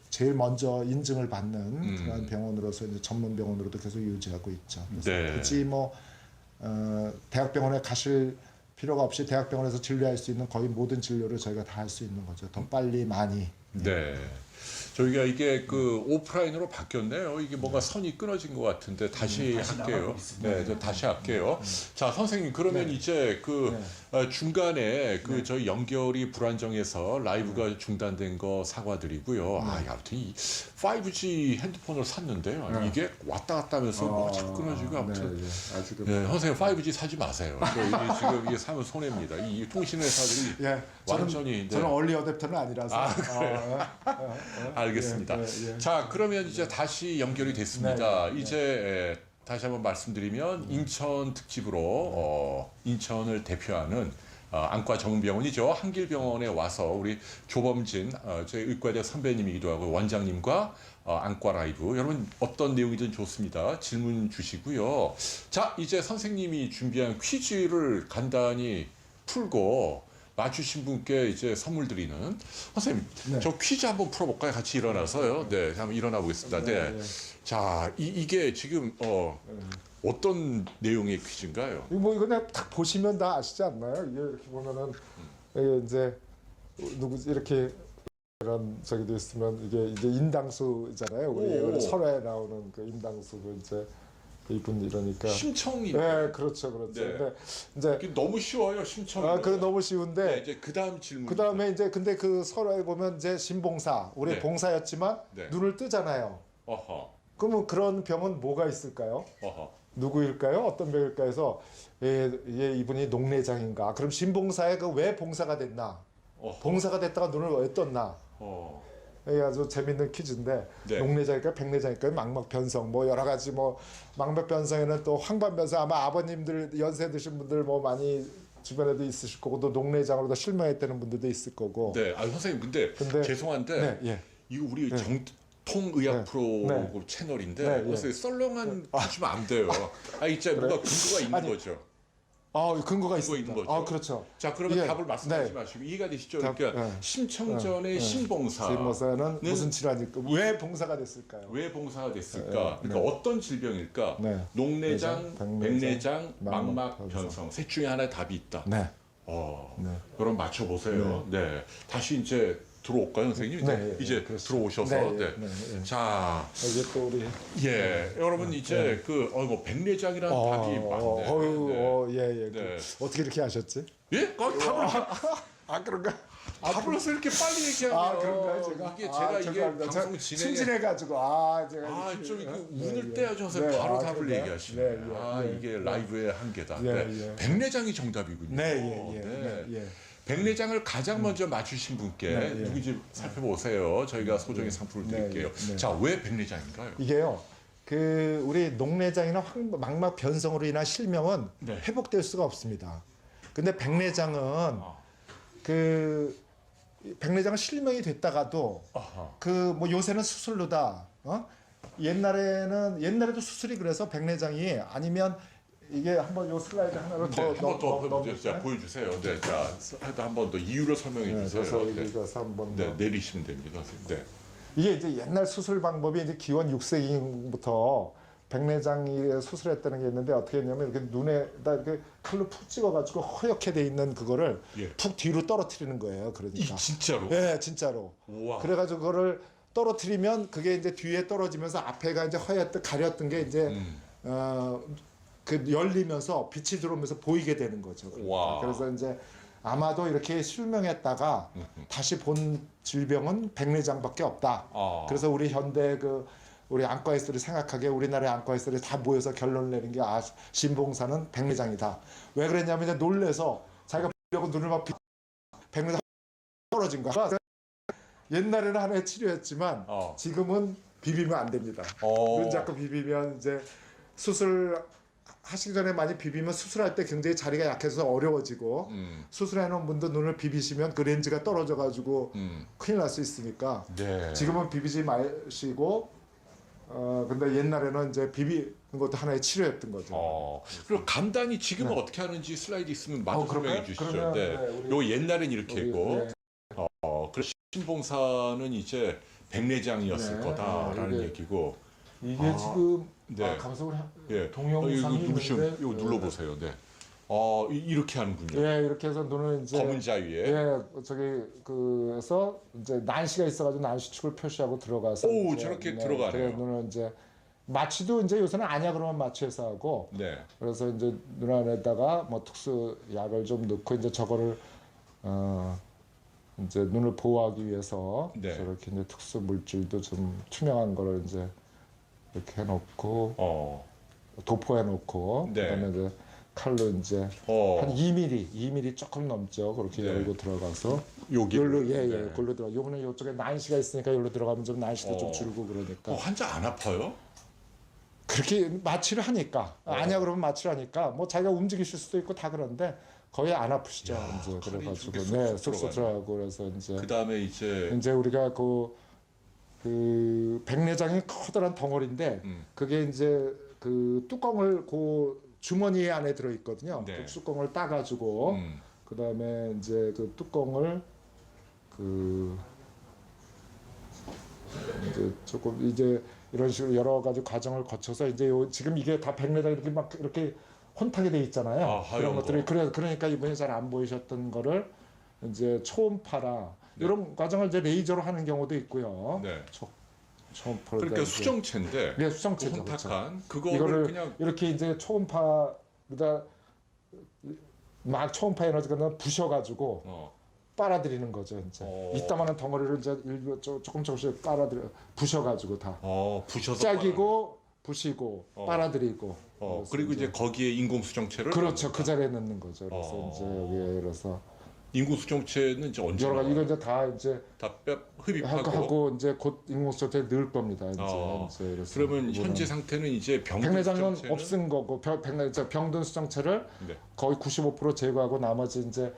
제일 먼저 인증을 받는 그런 병원으로서 이제 전문 병원으로도 계속 유지하고 있죠. 그래서 굳이 뭐 대학병원에 가실 필요가 없이 대학병원에서 진료할 수 있는 거의 모든 진료를 저희가 다 할 수 있는 거죠. 더 빨리 많이. 저희가 이게 그 오프라인으로 바뀌었네요. 이게 뭔가 선이 끊어진 것 같은데 다시 할게요. 다시 할게요. 자, 선생님 그러면 이제 그 중간에 그 저희 연결이 불안정해서 라이브가 중단된 거 사과드리고요. 아무튼 이 5G 핸드폰을 샀는데요. 이게 왔다 갔다 하면서 뭐 자꾸 끊어지고 아무튼 선생님 5G 사지 마세요. 이게 지금 이게 사면 손해입니다. 이 통신회사들이 완전히 저는 얼리 어댑터는 아니라서. 그래요. 알겠습니다. 자, 그러면 이제 다시 연결이 됐습니다. 이제 다시 한번 말씀드리면 인천 특집으로 인천을 대표하는 안과 전문병원이죠. 한길병원에 와서 우리 조범진 저희 의과대 선배님이기도 하고 원장님과 안과 라이브 여러분 어떤 내용이든 좋습니다. 질문 주시고요. 자, 이제 선생님이 준비한 퀴즈를 간단히 풀고 맞추신 분께 이제 선물 드리는 선생님 네. 저 퀴즈 한번 풀어볼까요? 같이 일어나서요. 네, 한번 일어나 보겠습니다. 네. 네. 자, 이게 지금 어떤 내용의 퀴즈인가요? 이거 뭐 이거 딱 보시면 다 아시지 않나요? 이게 이렇게 보면은 이게 이제 누구 이렇게 이런 저기도 있으면 이게 이제 인당수잖아요. 우리 설화에 나오는 그 인당수고 이제 이분 이러니까 심청이. 네, 그렇죠, 그렇죠. 네. 근데 이제 이게 너무 쉬워요, 심청. 그래 너무 쉬운데. 네, 이제 그다음 질문. 그다음에 이제 근데 그 설화에 보면 이제 신봉사 우리 네. 봉사였지만 네. 눈을 뜨잖아요. 어허. 그러면 그런 병은 뭐가 있을까요? 어허. 누구일까요? 어떤 병일까 해서 이분이 녹내장인가? 그럼 신봉사에 그 왜 봉사가 됐나? 어허. 봉사가 됐다가 눈을 왜 떴나? 이게 아주 재밌는 퀴즈인데 네. 녹내장일까 백내장일까 망막 변성 뭐 여러 가지 뭐 망막 변성에는 또 황반 변성 아마 아버님들 연세 드신 분들 뭐 많이 주변에도 있으실 거고 또 녹내장으로도 실명했다는 분들도 있을 거고. 네, 선생님 근데 죄송한데 네, 예. 이거 우리 네. 정통의학 네. 프로 네. 채널인데 네, 예. 그래서 썰렁한 주시면 안 돼요. 진짜 뭔가 근거가 있는 아니, 거죠. 근거가 근거 있습니다. 있는 거죠. 그렇죠. 자, 그러면 예. 답을 말씀하지 네. 마시고 이해가 되시죠? 답, 그러니까 네. 심청전의 신봉사. 신봉사는 무슨 질환일까? 왜 봉사가 됐을까요? 왜 봉사가 됐을까? 네. 그러니까 어떤 질병일까? 네. 녹내장, 백내장, 백내장, 망막 망막 변성. 변성. 셋 중에 하나의 답이 있다. 네. 네. 여러분 맞춰보세요. 네. 다시 이제 들어올까요, 선생님? 네, 이제 그렇죠. 들어오셔서. 네, 네. 네. 자, 이제 또 우리 여러분 이제 백내장이라는 답이 많네. 예. 네. 어떻게 이렇게 하셨지? 예? 답을 그런가? 답을 해서 이렇게 빨리 얘기하면 그런가요, 제가? 이게 제가 이게 죄송합니다. 방송 진행에 순진해가지고 제가 좀 이렇게, 눈을 떼야죠. 선생님. 바로 답을 그런가요? 얘기하시네. 네. 이게 라이브의 한계다. 예, 네. 예. 백내장이 정답이군요. 네. 백내장을 가장 먼저 맞추신 분께 누구인지 살펴보세요. 저희가 소정의 상품을 드릴게요. 네. 자, 왜 백내장인가요? 이게요. 그 우리 녹내장이나 망막 변성으로 인한 실명은 네. 회복될 수가 없습니다. 근데 백내장은 그 백내장은 실명이 됐다가도 그 뭐 요새는 수술로다. 옛날에도 수술이 그래서 백내장이 아니면 이게 한번 요 슬라이드 하나로 자, 보여주세요. 네, 자, 한 번 더 이유를 설명해 주세요. 그래서 여기서 한번 내리시면 됩니다. 네. 이게 이제 옛날 수술 방법이 이제 기원 6세기부터 백내장이 수술했다는 게 있는데 어떻게 했냐면 이렇게 눈에다 이렇게 칼로 푹 찍어가지고 허옇게 돼 있는 그거를 푹 뒤로 떨어뜨리는 거예요. 그러니까. 진짜로? 네, 진짜로. 우와. 그래가지고 그거를 떨어뜨리면 그게 이제 뒤에 떨어지면서 앞에가 이제 허옇게 가렸던 게 이제 그 열리면서 빛이 들어오면서 보이게 되는 거죠. 와. 그래서 이제 아마도 이렇게 실명했다가 다시 본 질병은 백내장밖에 없다. 그래서 우리 현대 우리 안과의사들이 생각하기에 우리나라의 안과의사들이 다 모여서 결론을 내린 게 신봉사는 백내장이다. 왜 그랬냐면 이제 놀래서 자기가 보려고 눈을 막 백내장 떨어진 거야. 옛날에는 하나의 치료였지만 지금은 비비면 안 됩니다. 눈 자꾸 비비면 이제 수술 하시기 전에 많이 비비면 수술할 때 굉장히 자리가 약해서 어려워지고 수술해 놓은 분도 눈을 비비시면 그 렌즈가 떨어져 가지고 큰일 날 수 있으니까 지금은 비비지 마시고 근데 옛날에는 이제 비비는 것도 하나의 치료였던 거죠. 그리고 간단히 지금은 어떻게 하는지 슬라이드 있으면 마저 설명해 주시죠. 그러면, 요 옛날엔 이렇게 했고 그래서 신봉사는 이제 백내장이었을 거다라는 얘기고 이게 지금 감성을 동영상이 있는데 이거 눌러보세요. 네. 이렇게 하는군요. 이렇게 해서 눈을 이제 검은 자위에. 그래서 이제 난시가 있어가지고 난시축을 표시하고 들어가서 저렇게 들어가네요. 눈을 이제 마취도 이제 요새는 안약으로만 마취해서 하고. 그래서 이제 눈 안에다가 뭐 특수 약을 좀 넣고 이제 저거를 이제 눈을 보호하기 위해서 저렇게 이제 특수 물질도 좀 투명한 거를 이제 이렇게 해놓고 도포해놓고 그다음에 이제 칼로 이제 한 2mm 조금 넘죠. 그렇게 열고 들어가서 여기로 골로 들어. 요번에 요쪽에 난시가 있으니까 여기로 들어가면 좀 난시도 좀 줄고 그러니까. 환자 안 아파요? 그렇게 마취를 하니까 아니야 그러면 마취를 하니까 뭐 자기가 움직이실 수도 있고 다 그런데 거의 안 아프시죠. 야, 이제 칼이 그래가지고 저렇게 네 쏙쏙 쏙쏙 들어가고 그래서 이제 그다음에 이제 우리가 그 백내장이 커다란 덩어리인데 그게 이제 그 뚜껑을 그 주머니 안에 들어 있거든요. 네. 그 뚜껑을 따가지고 그다음에 이제 그 뚜껑을 그 이제 조금 이제 이런 식으로 여러 가지 과정을 거쳐서 이제 지금 이게 다 백내장 이렇게 막 이렇게 혼탁이 돼 있잖아요. 그런 것들이 그러니까 이분이 잘 안 보이셨던 거를 이제 초음파라 네. 이런 과정을 이제 레이저로 하는 경우도 있고요. 네. 초음파로 그러니까 수정체인데 네, 수정체죠. 혼탁한 그거를 이거를 그냥 이렇게 이제 초음파보다 막 초음파 에너지가 부셔가지고 빨아들이는 거죠. 이제 이따만한 덩어리를 이제 조금씩 부셔가지고 다 부셔서 짝이고 부시고 빨아들이고 그리고 이제 거기에 인공 수정체를 그렇죠. 그 자리에 넣는 거죠. 그래서 이제 여기에 그래서 인공 수정체는 이제 언제 여러 가지 이거 이제 다 이제 다 흡입하고 하고 이제 곧 인공 수정체 넣을 겁니다. 이제 그래서 그러면 현재 상태는 이제 백내장은 없은 거고 병든 수정체를 네. 거의 95% 제거하고 나머지 이제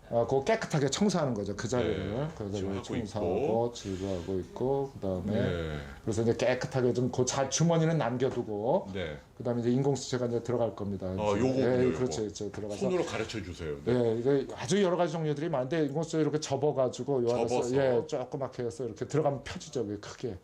그거 깨끗하게 청소하는 거죠. 그 자리를 네. 그 자리를 지워하고 청소하고 제거하고 있고 그다음에 네. 그래서 이제 깨끗하게 좀 그 주머니는 남겨두고 네. 그다음에 이제 인공수체가 이제 들어갈 겁니다. 요거 네, 그렇죠, 들어가서 손으로 가르쳐 주세요. 네, 이게 아주 여러 가지 종류들이 많은데 인공수체 이렇게 접어가지고 요 안에서 조그맣게 해서 이렇게 들어가면 펴지죠, 이게 크게.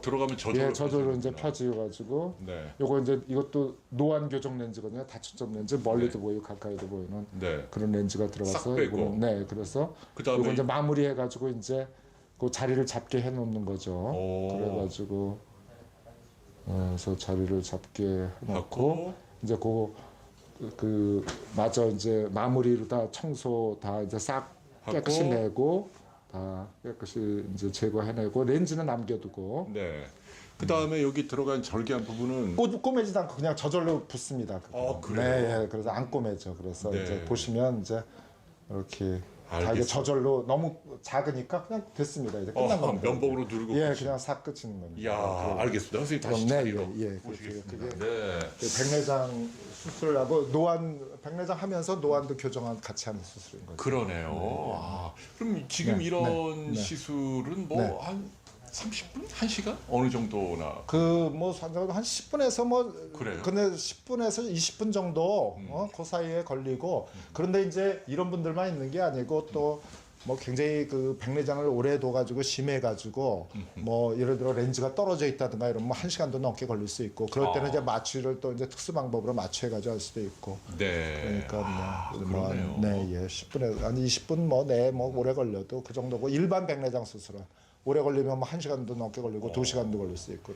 들어가면 저절로 저절로 이제 펴지가지고 네. 요거 이제 이것도 노안 교정 렌즈거든요. 다초점 렌즈 멀리도 보이고 가까이도 보이는 그런 렌즈가 들어가서 싹 빼고. 이거는, 그래서 그다음에 요거 이제 마무리해가지고 이제 그 자리를 잡게 해놓는 거죠. 그래가지고 그래서 자리를 잡게 해놓고 이제 마저 이제 마무리로 다 청소 다 이제 싹 깨끗이 내고 다 깨끗이 이제 제거해내고 렌즈는 남겨두고. 네. 그 다음에 여기 들어간 절개한 부분은 꼬매지도 않고 그냥 저절로 붙습니다. 그래요? 네, 그래서 안 꼬매죠. 그래서 네. 이제 보시면 이제 이렇게 다 이게 저절로 너무 작으니까 그냥 됐습니다. 이제 끝난 겁니다. 면봉으로 누르고 그냥 싹 끝이는 겁니다. 이야, 알겠습니다. 선생님 다시 자리로 보시겠습니다. 네. 백내장 수술하고 백내장 하면서 노안도 교정한 같이 하는 수술인 거죠. 그러네요. 그럼 지금 이런 시술은 뭐 한 30분? 1시간? 어느 정도나? 한 10분에서 그래요? 근데 10분에서 20분 정도 그 사이에 걸리고 그런데 이제 이런 분들만 있는 게 아니고 또 뭐 굉장히 그 백내장을 오래 둬가지고 심해가지고 뭐 예를 들어 렌즈가 떨어져 있다든가 이러면 1시간도 넘게 걸릴 수 있고 그럴 때는 이제 마취를 또 이제 특수 방법으로 마취해가지고 할 수도 있고. 그러니까 그러네요. 10분에 한 20분 뭐 오래 걸려도 그 정도고 일반 백내장 수술은 오래 걸리면 뭐 1시간도 넘게 걸리고 2시간도 걸릴 수 있고.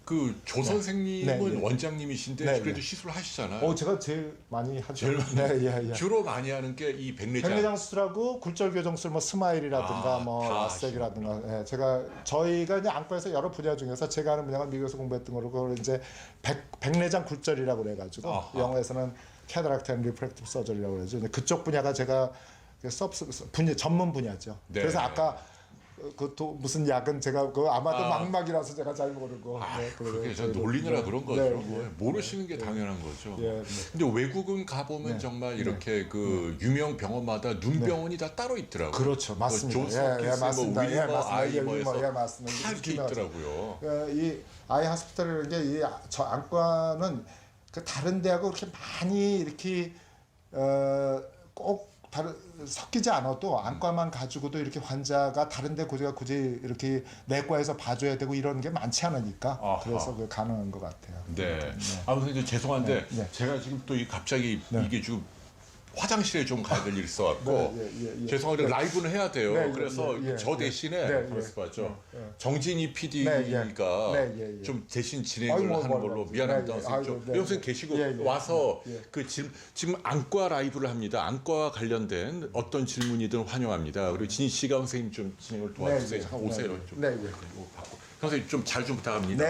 그 조 선생님은 원장님이신데 그래도 시술 하시잖아요. 제가 제일 많이 하죠. 제일 주로 많이 하는 게 이 백내장 수술하고 굴절 교정술 뭐 스마일이라든가 뭐 라섹이라든가 저희가 이제 안과에서 여러 분야 중에서 제가 하는 분야가 미국에서 공부했던 거로 그걸 이제 백내장 굴절이라고 그래 가지고 영어에서는 캐타락트 앤 리프랙티브 서저리라고 그러죠. 그쪽 분야가 제가 전문 분야죠. 그래서 아까 무슨 약은 제가 아마도 망막이라서 제가 잘 모르고. 그게 저 놀리느라 그런 거죠. 모르시는 게 당연한 거죠. 근데 외국은 가보면 정말 이렇게 그 유명 병원마다 눈병원이 다 따로 있더라고요. 그렇죠, 맞습니다. 존스 홉킨스, 맞습니다. 아이머에서 맞습니다. 다 이렇게 있더라고요. 이 아이 하스피탈이라는 게 저 안과는 그 다른 데하고 그렇게 많이 이렇게 꼭 섞이지 않아도 안과만 가지고도 이렇게 환자가 다른데 굳이 이렇게 내과에서 봐줘야 되고 이런 게 많지 않으니까 그래서 가능한 것 같아요. 네. 아무튼 이제 죄송한데 제가 지금 또 갑자기 이게 지금 화장실에 좀 가야 될 일이 있어갖고 죄송한데 라이브는 해야 돼요. 그래서 저 대신에 말씀하죠. 정진희 PD가 좀 대신 진행을 하는 걸로 미안합니다. 선생님 계시고 와서 그 지금 안과 라이브를 합니다. 안과 관련된 어떤 질문이든 환영합니다. 그리고 진희 씨가 선생님 좀 진행을 도와주세요. 잠깐 오세요. 선생님 좀 잘 좀 부탁합니다.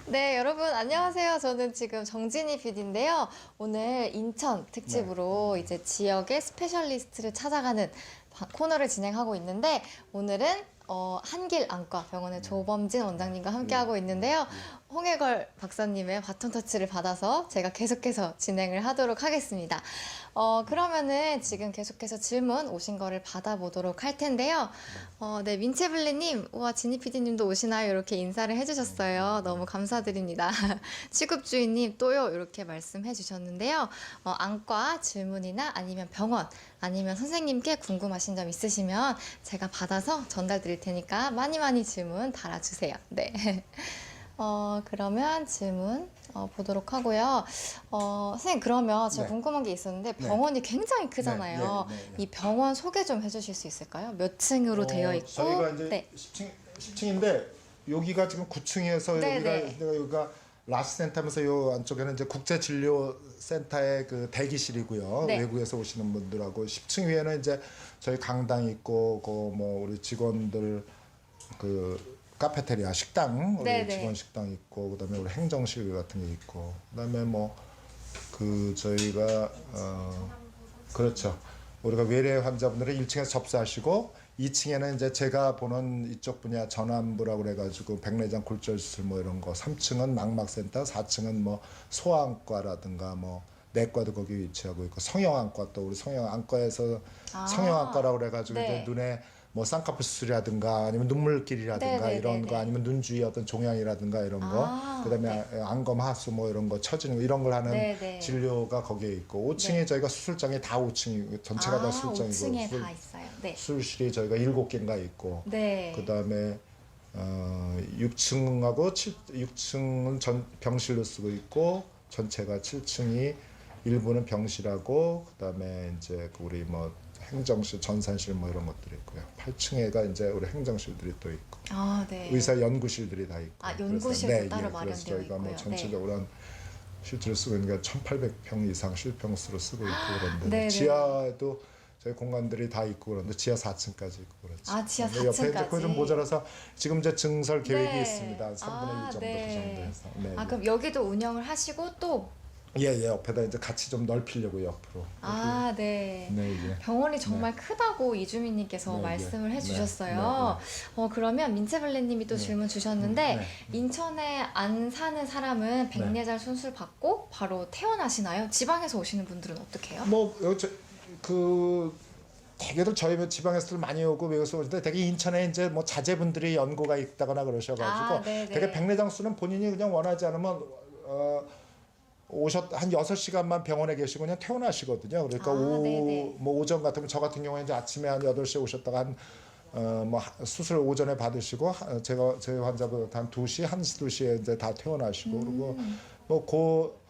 네, 여러분 안녕하세요. 저는 지금 정진희 PD인데요. 오늘 인천 특집으로 이제 지역의 스페셜리스트를 찾아가는 코너를 진행하고 있는데 오늘은 한길 안과 병원의 조범진 원장님과 함께하고 있는데요. 홍해걸 박사님의 바톤 터치를 받아서 제가 계속해서 진행을 하도록 하겠습니다. 그러면은 지금 계속해서 질문 오신 거를 받아보도록 할 텐데요. 네, 민채블리님, 우와, 지니 PD님도 오시나요? 이렇게 인사를 해주셨어요. 너무 감사드립니다. 취급주인님 또요, 이렇게 말씀해 주셨는데요. 안과 질문이나 아니면 병원, 아니면 선생님께 궁금하신 점 있으시면 제가 받아서 전달 드릴 테니까 많이 많이 질문 달아주세요. 네. 그러면 질문 보도록 하고요. 선생님, 그러면 제가 네. 궁금한 게 있었는데 병원이 굉장히 크잖아요. 이 병원 소개 좀 해주실 수 있을까요? 몇 층으로 되어 있고? 저희가 이제 네. 10층인데 여기가 지금 9층에서 네, 여기가 라스센터면서 요 안쪽에는 이제 국제진료센터의 그 대기실이고요. 네. 외국에서 오시는 분들하고 10층 위에는 이제 저희 강당 있고 그 뭐 우리 직원들 그 카페테리아 식당 우리 네네. 직원 식당 있고 그다음에 우리 행정실 같은 게 있고 그다음에 뭐 그 저희가 그렇죠. 우리가 외래 환자분들은 1층에서 접수하시고 2층에는 이제 제가 보는 이쪽 분야 전환부라고 그래가지고 백내장 골절 수술 뭐 이런 거 3층은 망막센터 4층은 뭐 소아안과라든가 뭐 내과도 거기 위치하고 있고 성형안과 또 우리 성형안과에서 성형안과라고 그래가지고 네. 이제 눈에 뭐 쌍꺼풀 수술이라든가 아니면 눈물길이라든가 네네네네. 이런 거 아니면 눈 주위 어떤 종양이라든가 이런 거 그다음에 안검 하수 뭐 이런 거 처지는 거 이런 걸 하는 네네. 진료가 거기에 있고 5층에 저희가 수술장이 다 5층이 전체가 다 수술장이고 5층에 수술- 다 있어요. 네. 수술실이 저희가 7개인가 있고 네. 그다음에 6층하고 6층은 전 병실로 쓰고 있고 전체가 7층이 일부는 병실하고 그다음에 이제 그 우리 뭐 행정실, 전산실 뭐 이런 것들이 있고요. 8층에가 이제 우리 행정실들이 또 있고 네. 의사 연구실들이 다 있고. 연구실도 그래서, 따로 그래서 마련되어 저희가 뭐 있고요. 전체적으로 한 실제로 쓰고 있는 게 1,800평 이상 실평수로 쓰고 있고 그런데 네네. 지하에도 저희 공간들이 다 있고 그런데 지하 4층까지 있고 그렇죠. 지하 근데 옆에 이제 4층까지. 그거 좀 모자라서 지금 이제 증설 계획이 네. 있습니다. 한 3분의 1 정도 그 정도 해서. 네, 그럼 여기도 운영을 하시고 또 예, 옆에다 이제 같이 좀 넓히려고 옆으로. 네. 네, 예. 병원이 정말 크다고 이주민님께서 네, 말씀을 네. 해주셨어요. 그러면 민채블레님이 또 네. 질문 주셨는데 네. 인천에 안 사는 사람은 백내장 수술 받고 바로 퇴원하시나요? 지방에서 오시는 분들은 어떻게 해요? 그 대개들 저희 지방에서들 많이 오고 외국에서 오는데 되게 인천에 이제 뭐 자제분들이 연고가 있다거나 그러셔가지고 네네. 되게 백내장 수는 본인이 그냥 원하지 않으면 한 6시간만 병원에 계시고 그냥 퇴원하시거든요. 그러니까 네네. 뭐 오전 같으면 저 같은 경우에 이제 아침에 한 8시에 오셨다가 뭐 수술 오전에 받으시고 제 환자분 한 2시, 1시, 2시에 이제 다 퇴원하시고 그리고 뭐 그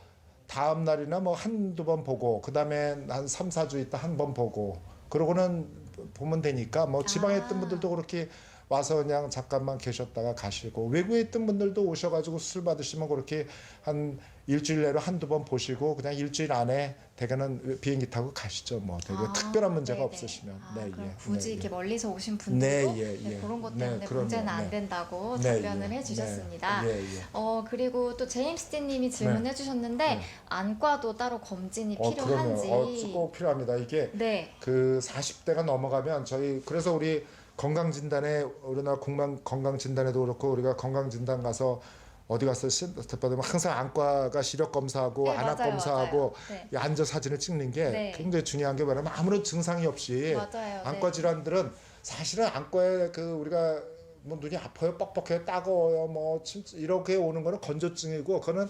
다음 날이나 뭐 한두 번 보고 그다음에 한 3, 4주 있다 한 번 보고 그러고는 보면 되니까 뭐 지방에 있던 분들도 그렇게 와서 그냥 잠깐만 계셨다가 가시고 외국에 있던 분들도 오셔가지고 수술 받으시면 그렇게 한 일주일 내로 한두 번 보시고 그냥 일주일 안에 대개는 비행기 타고 가시죠. 뭐 되게 특별한 문제가 네네. 없으시면. 그럼 굳이 이렇게 멀리서 오신 네, 분들도 예. 그런 것 네, 때문에 그럼요. 문제는 안 네. 된다고 네, 답변을 예. 해주셨습니다. 네, 예. 그리고 또 제임스님이 질문해 주셨는데 네. 안과도 따로 검진이 필요한지. 그럼요. 꼭 필요합니다. 이게 네. 그 40대가 넘어가면 저희 그래서 우리 건강진단에 우리나라 국만 건강진단에도 그렇고 우리가 건강진단 가서 어디 가서 받으면 항상 안과가 시력 검사하고 네, 안압 맞아요, 검사하고 맞아요. 네. 이 앉아 사진을 찍는 게 네. 굉장히 중요한 게 뭐냐면 아무런 증상이 없이 맞아요. 안과 네. 질환들은 사실은 안과에 그 우리가 뭐 눈이 아파요, 뻑뻑해요, 따가워요, 뭐 이렇게 오는 거는 건조증이고 그거는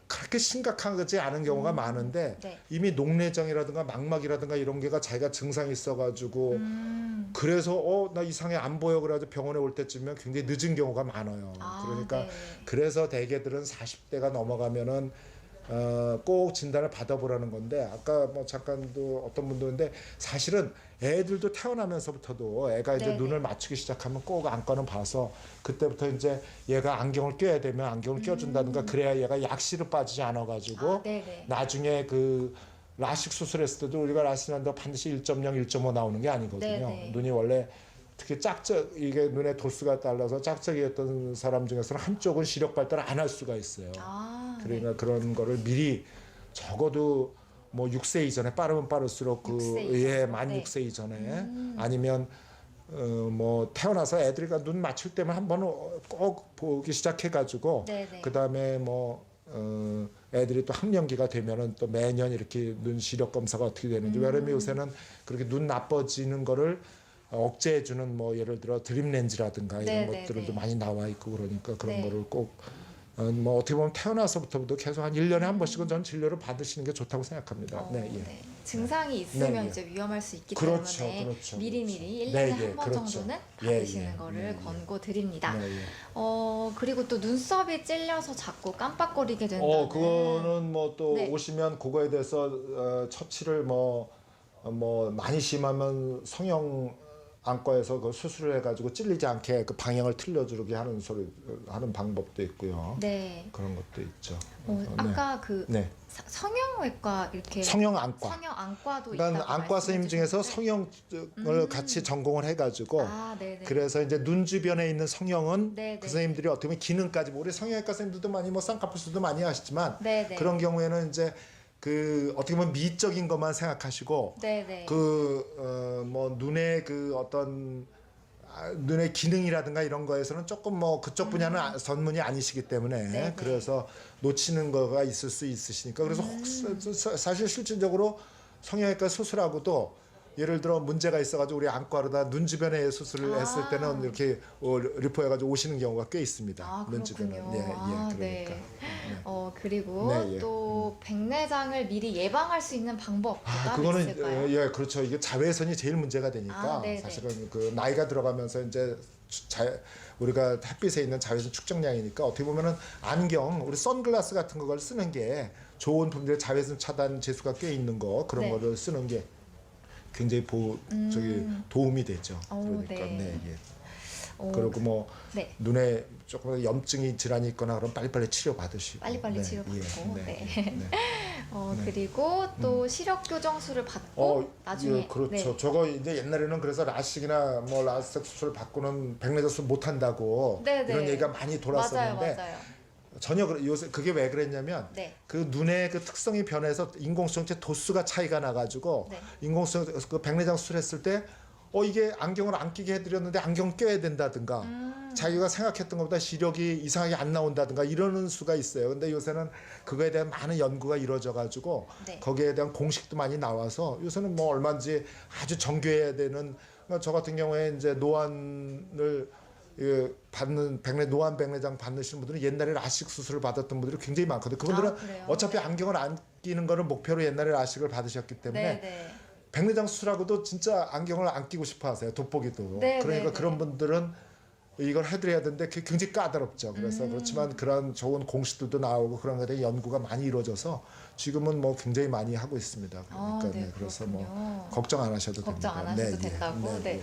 그렇게 심각하지 않은 경우가 많은데 네. 이미 녹내장이라든가 망막이라든가 이런 게가 자기가 증상이 있어가지고 그래서 나 이상해 안 보여 그래가지고 병원에 올 때쯤이면 굉장히 늦은 경우가 많아요. 그러니까 네. 그래서 대개들은 40대가 넘어가면은 꼭 진단을 받아보라는 건데 아까 뭐 잠깐도 어떤 분도 있는데 사실은 애들도 태어나면서부터도 애가 이제 네네. 눈을 맞추기 시작하면 꼭 안과는 봐서 그때부터 이제 얘가 안경을 껴야 되면 안경을 껴준다든가 그래야 얘가 약시로 빠지지 않아가지고 네네. 나중에 그 라식 수술했을 때도 우리가 라식한다고 반드시 1.0, 1.5 나오는 게 아니거든요. 네네. 눈이 원래 특히 이게 눈의 도수가 달라서 짝짝이었던 사람 중에서는 한쪽은 시력 발달을 안 할 수가 있어요. 그러니까 그런 거를 미리 적어도 뭐 6세 이전에 빠르면 빠를수록 만 6세 이전에 아니면 뭐 태어나서 애들이가 눈 맞출 때만 한 번은 꼭 보기 시작해가지고 네네. 그 다음에 뭐 애들이 또 학령기가 되면은 또 매년 이렇게 눈 시력 검사가 어떻게 되는지 왜냐면 요새는 그렇게 눈 나빠지는 거를 억제해주는 뭐 예를 들어 드림 렌즈라든가 이런 네네네. 것들도 많이 나와 있고 그러니까 그런 네. 거를 꼭 뭐 어떻게 보면 태어나서부터도 계속 한 1년에 한 번씩은 전 진료를 받으시는 게 좋다고 생각합니다. 네, 예. 네. 증상이 있으면 네, 예. 이제 위험할 수 있기 그렇죠, 때문에 그렇죠, 미리미리 1년에 네, 예, 한 번 그렇죠. 정도는 예, 받으시는 예, 거를 예, 예. 권고드립니다. 네, 예. 그리고 또 눈썹이 찔려서 자꾸 깜빡거리게 된다는 그거는 뭐 또 네. 오시면 그거에 대해서 처치를 뭐 많이 심하면 성형 안과에서 그 수술을 해가지고 찔리지 않게 그 방향을 틀려주게 하는 방법도 있고요. 네. 그런 것도 있죠. 아까 그 네. 성형외과 이렇게 성형 안과. 성형 안과도 그러니까 있다고 안과 선생님 중에서 말씀해 성형을 같이 전공을 해가지고 네네. 그래서 이제 눈 주변에 있는 성형은 네네. 그 선생님들이 어떻게 보면 기능까지 우리 성형외과 선생님들도 많이 뭐 쌍꺼풀수도 많이 하시지만 네네. 그런 경우에는 이제 그 어떻게 보면 미적인 것만 생각하시고 네네. 뭐 눈의 그 어떤 눈의 기능이라든가 이런 거에서는 조금 뭐 그쪽 분야는 전문이 아니시기 때문에 네네. 그래서 놓치는 거가 있을 수 있으시니까 그래서 사실 실질적으로 성형외과 수술하고도 예를 들어 문제가 있어가지고 우리 안과로다 눈 주변에 수술을 했을 때는 이렇게 리포해가지고 오시는 경우가 꽤 있습니다. 눈 주변은. 그렇군요. 네, 그러니까. 네. 그리고 네, 예. 또 백내장을 미리 예방할 수 있는 방법 따로 그거는 있을까요? 그렇죠. 이게 자외선이 제일 문제가 되니까 네네. 사실은 그 나이가 들어가면서 이제 우리가 햇빛에 있는 자외선 축적량이니까 어떻게 보면은 안경, 우리 선글라스 같은 걸 쓰는 게 좋은 분들 자외선 차단 제수가 꽤 있는 거 그런 네. 거를 쓰는 게 굉장히 도움이 되죠. 그러니까 네. 예. 그리고 뭐 네. 눈에 조금 염증이 질환이 있거나 그럼 빨리빨리 치료 받으시고 빨리빨리 치료받고. 네. 네. 그리고 또 시력 교정술을 받고 나중에 예, 그렇죠. 네. 저거 이제 옛날에는 그래서 라식이나 뭐 라섹 수술 받고는 백내장 수술 못 한다고 네, 이런 네. 얘기가 많이 돌았었는데 맞아요. 전혀 요새 그게 왜 그랬냐면 네. 그 눈의 그 특성이 변해서 인공수정체 도수가 차이가 나가지고 네. 인공수정 그 백내장 수술했을 때 이게 안경을 안 끼게 해드렸는데 안경 껴야 된다든가 자기가 생각했던 것보다 시력이 이상하게 안 나온다든가 이러는 수가 있어요. 근데 요새는 그거에 대한 많은 연구가 이루어져 가지고 네. 거기에 대한 공식도 많이 나와서 요새는 뭐 얼마든지 아주 정교해야 되는 저 같은 경우에 이제 노안을 받는 노안 백내장 받으시는 분들은 옛날에 라식 수술을 받았던 분들이 굉장히 많거든요. 그분들은 그래요? 어차피 네. 안경을 안 끼는 거를 목표로 옛날에 라식을 받으셨기 때문에 네. 백내장 수술하고도 진짜 안경을 안 끼고 싶어 하세요. 돋보기도. 네, 그러니까 네, 그런 분들은 이걸 해드려야 되는데 그게 굉장히 까다롭죠. 그래서 그렇지만 그런 좋은 공식들도 나오고 그런 것에 대한 연구가 많이 이루어져서 지금은 뭐 굉장히 많이 하고 있습니다. 그러니까 네, 그래서 뭐 그렇군요. 걱정 안 하셔도 걱정 됩니다. 안 하셔도 네, 된다고. 네. 네.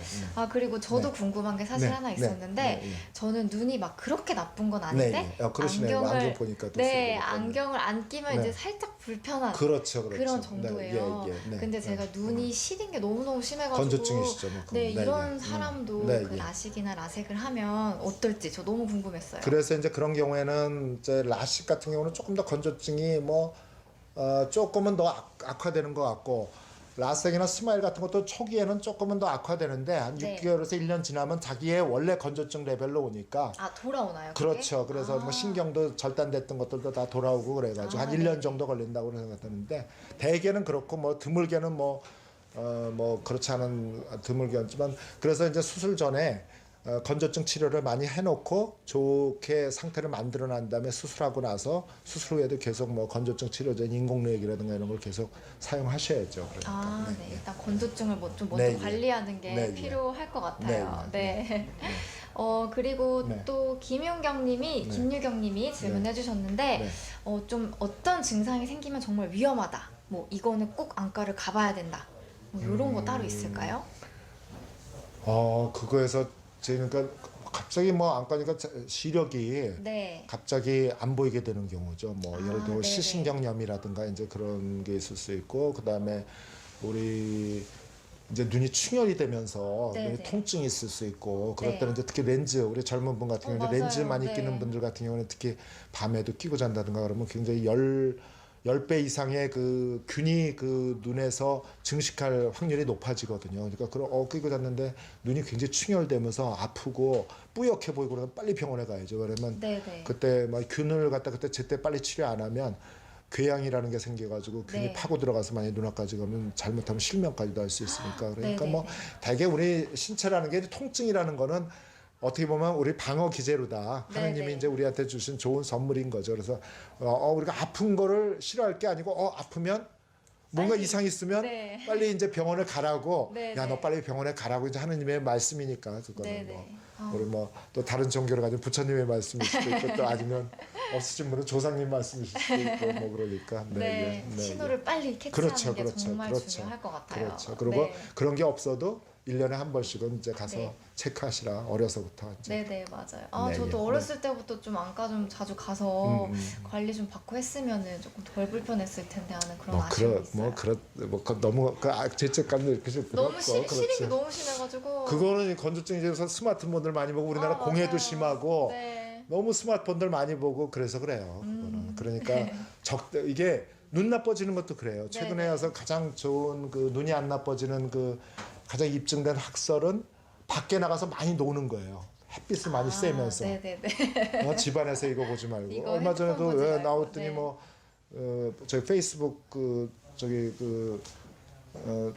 그리고 저도 네. 궁금한 게 사실 네, 하나 네, 있었는데 네. 저는 눈이 막 그렇게 나쁜 건 아닌데 그러시네요. 안경 보니까 또 네, 쓰고 안경을 안 끼면 네. 이제 살짝 불편한 그렇죠. 그런 정도예요. 근데 제가 눈이 시린 게 너무너무 심해가지고 건조증이시죠, 뭐. 네, 네, 이런 네. 사람도 네, 그 예. 라식이나 라섹을 하면 어떨지 저 너무 궁금했어요. 그래서 이제 그런 경우에는 이제 라식 같은 경우는 조금 더 건조증이 뭐 조금은 더 악화되는 것 같고 라섹이나 스마일 같은 것도 초기에는 조금은 더 악화되는데 한 네. 6개월에서 1년 지나면 자기의 원래 건조증 레벨로 오니까 돌아오나요? 그게? 그렇죠. 그래서 뭐 신경도 절단됐던 것들도 다 돌아오고 그래가지고 한 1년 네. 정도 걸린다고 생각하는데 대개는 그렇고 뭐 드물게는 뭐 그렇지 않은 드물게였지만 그래서 이제 수술 전에 건조증 치료를 많이 해놓고 좋게 상태를 만들어 난 다음에 수술하고 나서 수술 후에도 계속 뭐 건조증 치료제 인공뇌액이라든가 이런 걸 계속 사용하셔야죠. 그러니까. 네. 일단 건조증을 좀 먼저 네, 예. 관리하는 게 네, 예. 필요할 것 같아요. 네, 네. 그리고 네. 또 김유경님이 질문해 주셨는데 네. 좀 어떤 증상이 생기면 정말 위험하다. 뭐 이거는 꼭 안과를 가봐야 된다. 뭐 이런 거 따로 있을까요? 그거에서 그러니까 갑자기 뭐 안과니까 시력이 네. 갑자기 안 보이게 되는 경우죠. 뭐 예를 들어 네네. 시신경염이라든가 이제 그런 게 있을 수 있고 그다음에 우리 이제 눈이 충혈이 되면서 네네. 눈이 통증이 있을 수 있고 그럴 네. 때는 이제 특히 렌즈 우리 젊은 분 같은 경우는 맞아요. 렌즈 많이 네. 끼는 분들 같은 경우는 특히 밤에도 끼고 잔다든가 그러면 굉장히 10배 이상의 그 균이 그 눈에서 증식할 확률이 높아지거든요. 그러니까 그런 끼고 잤는데 눈이 굉장히 충혈되면서 아프고 뿌옇게 보이고 그러면 빨리 병원에 가야죠. 그러면 네네. 그때 막 균을 갖다 그때 제때 빨리 치료 안 하면 궤양이라는 게 생겨가지고 균이 네. 파고 들어가서 만약 눈앞까지 가면 잘못하면 실명까지도 할 수 있으니까 그러니까 네네네. 뭐 대개 우리 신체라는 게 통증이라는 거는 어떻게 보면 우리 방어 기제로다. 하느님이 네네. 이제 우리한테 주신 좋은 선물인 거죠. 그래서 우리가 아픈 거를 싫어할 게 아니고 아프면 뭔가 빨리. 이상 있으면 네. 빨리 이제 병원을 가라고 네네. 야 너 빨리 병원에 가라고 이제 하느님의 말씀이니까 그거는 네네. 뭐 우리 뭐 또 다른 종교를 가진 부처님의 말씀일 수도 있고 또 아니면 없으신 분은 조상님 말씀이실 수도 있고 뭐 그러니까 네, 신호를 빨리 캐치하는 그렇죠, 게 그렇죠, 정말 그렇죠. 중요할 것 같아요. 그렇죠. 그리고 네. 그런 게 없어도 1년에 한 번씩은 이제 가서 네. 체크하시라. 어려서부터 이제. 네네 맞아요. 네, 저도 예. 어렸을 때부터 좀 안과 좀 자주 가서 음. 관리 좀 받고 했으면은 조금 덜 불편했을 텐데 하는 그런 뭐 아쉬움이 있어요. 너무 죄책감도 이렇게 좀 너무 들었고, 시린 게 그렇지. 너무 심해가지고. 그거는 건조증에서 스마트폰들 많이 보고 우리나라 공해도 맞아요. 심하고 네. 너무 스마트폰들 많이 보고 그래서 그래요. 그거는. 그러니까 이게 눈 나빠지는 것도 그래요. 최근에 네네. 와서 가장 좋은 그 눈이 안 나빠지는 그 가장 입증된 학설은 밖에 나가서 많이 노는 거예요. 햇빛을 많이 쐬면서 네네네. 집안에서 이거 보지 말고 이거 얼마 전에도 핸드폰 보지 말고, 나왔더니 네. 뭐 저기 페이스북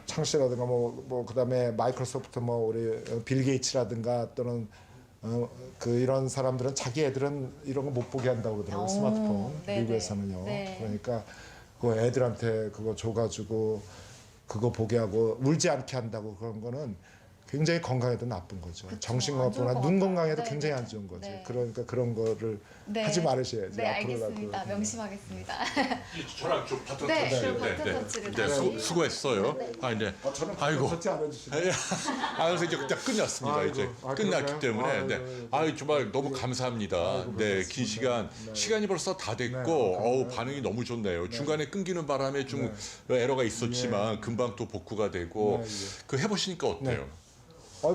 창시라든가 뭐 그다음에 마이크로소프트 뭐 우리 빌 게이츠라든가 또는 이런 사람들은 자기 애들은 이런 거 못 보게 한다고 그러더라고요. 스마트폰 네네. 미국에서는요. 네. 그러니까 그 애들한테 그거 줘가지고 그거 보게 하고 울지 않게 한다고 그런 거는 굉장히 건강에도 나쁜 거죠. 그쵸, 정신건강보다 안 좋을 것 눈 같아요. 건강에도 네, 굉장히 네. 안 좋은 거지. 네. 그러니까 그런 거를 네. 하지 말으셔야지. 네 앞으로라도. 알겠습니다. 명심하겠습니다. 저랑 좀 바톤 네, 터치. 그럼 바톤 터치를 다시. 수고했어요. 네. 저는 아이고. 터치 안 해주시네. 그래서 이제 그냥 끝났습니다. 아이고, 이제 아, 끝났기 그런가요? 때문에 아이고, 정말 너무 감사합니다. 아이고, 네, 그렇습니다. 긴 시간 네. 시간이 벌써 다 됐고 네, 반응이 너무 좋네요. 중간에 끊기는 바람에 좀 에러가 있었지만 금방 또 복구가 되고 네, 예. 그 해보시니까 어때요?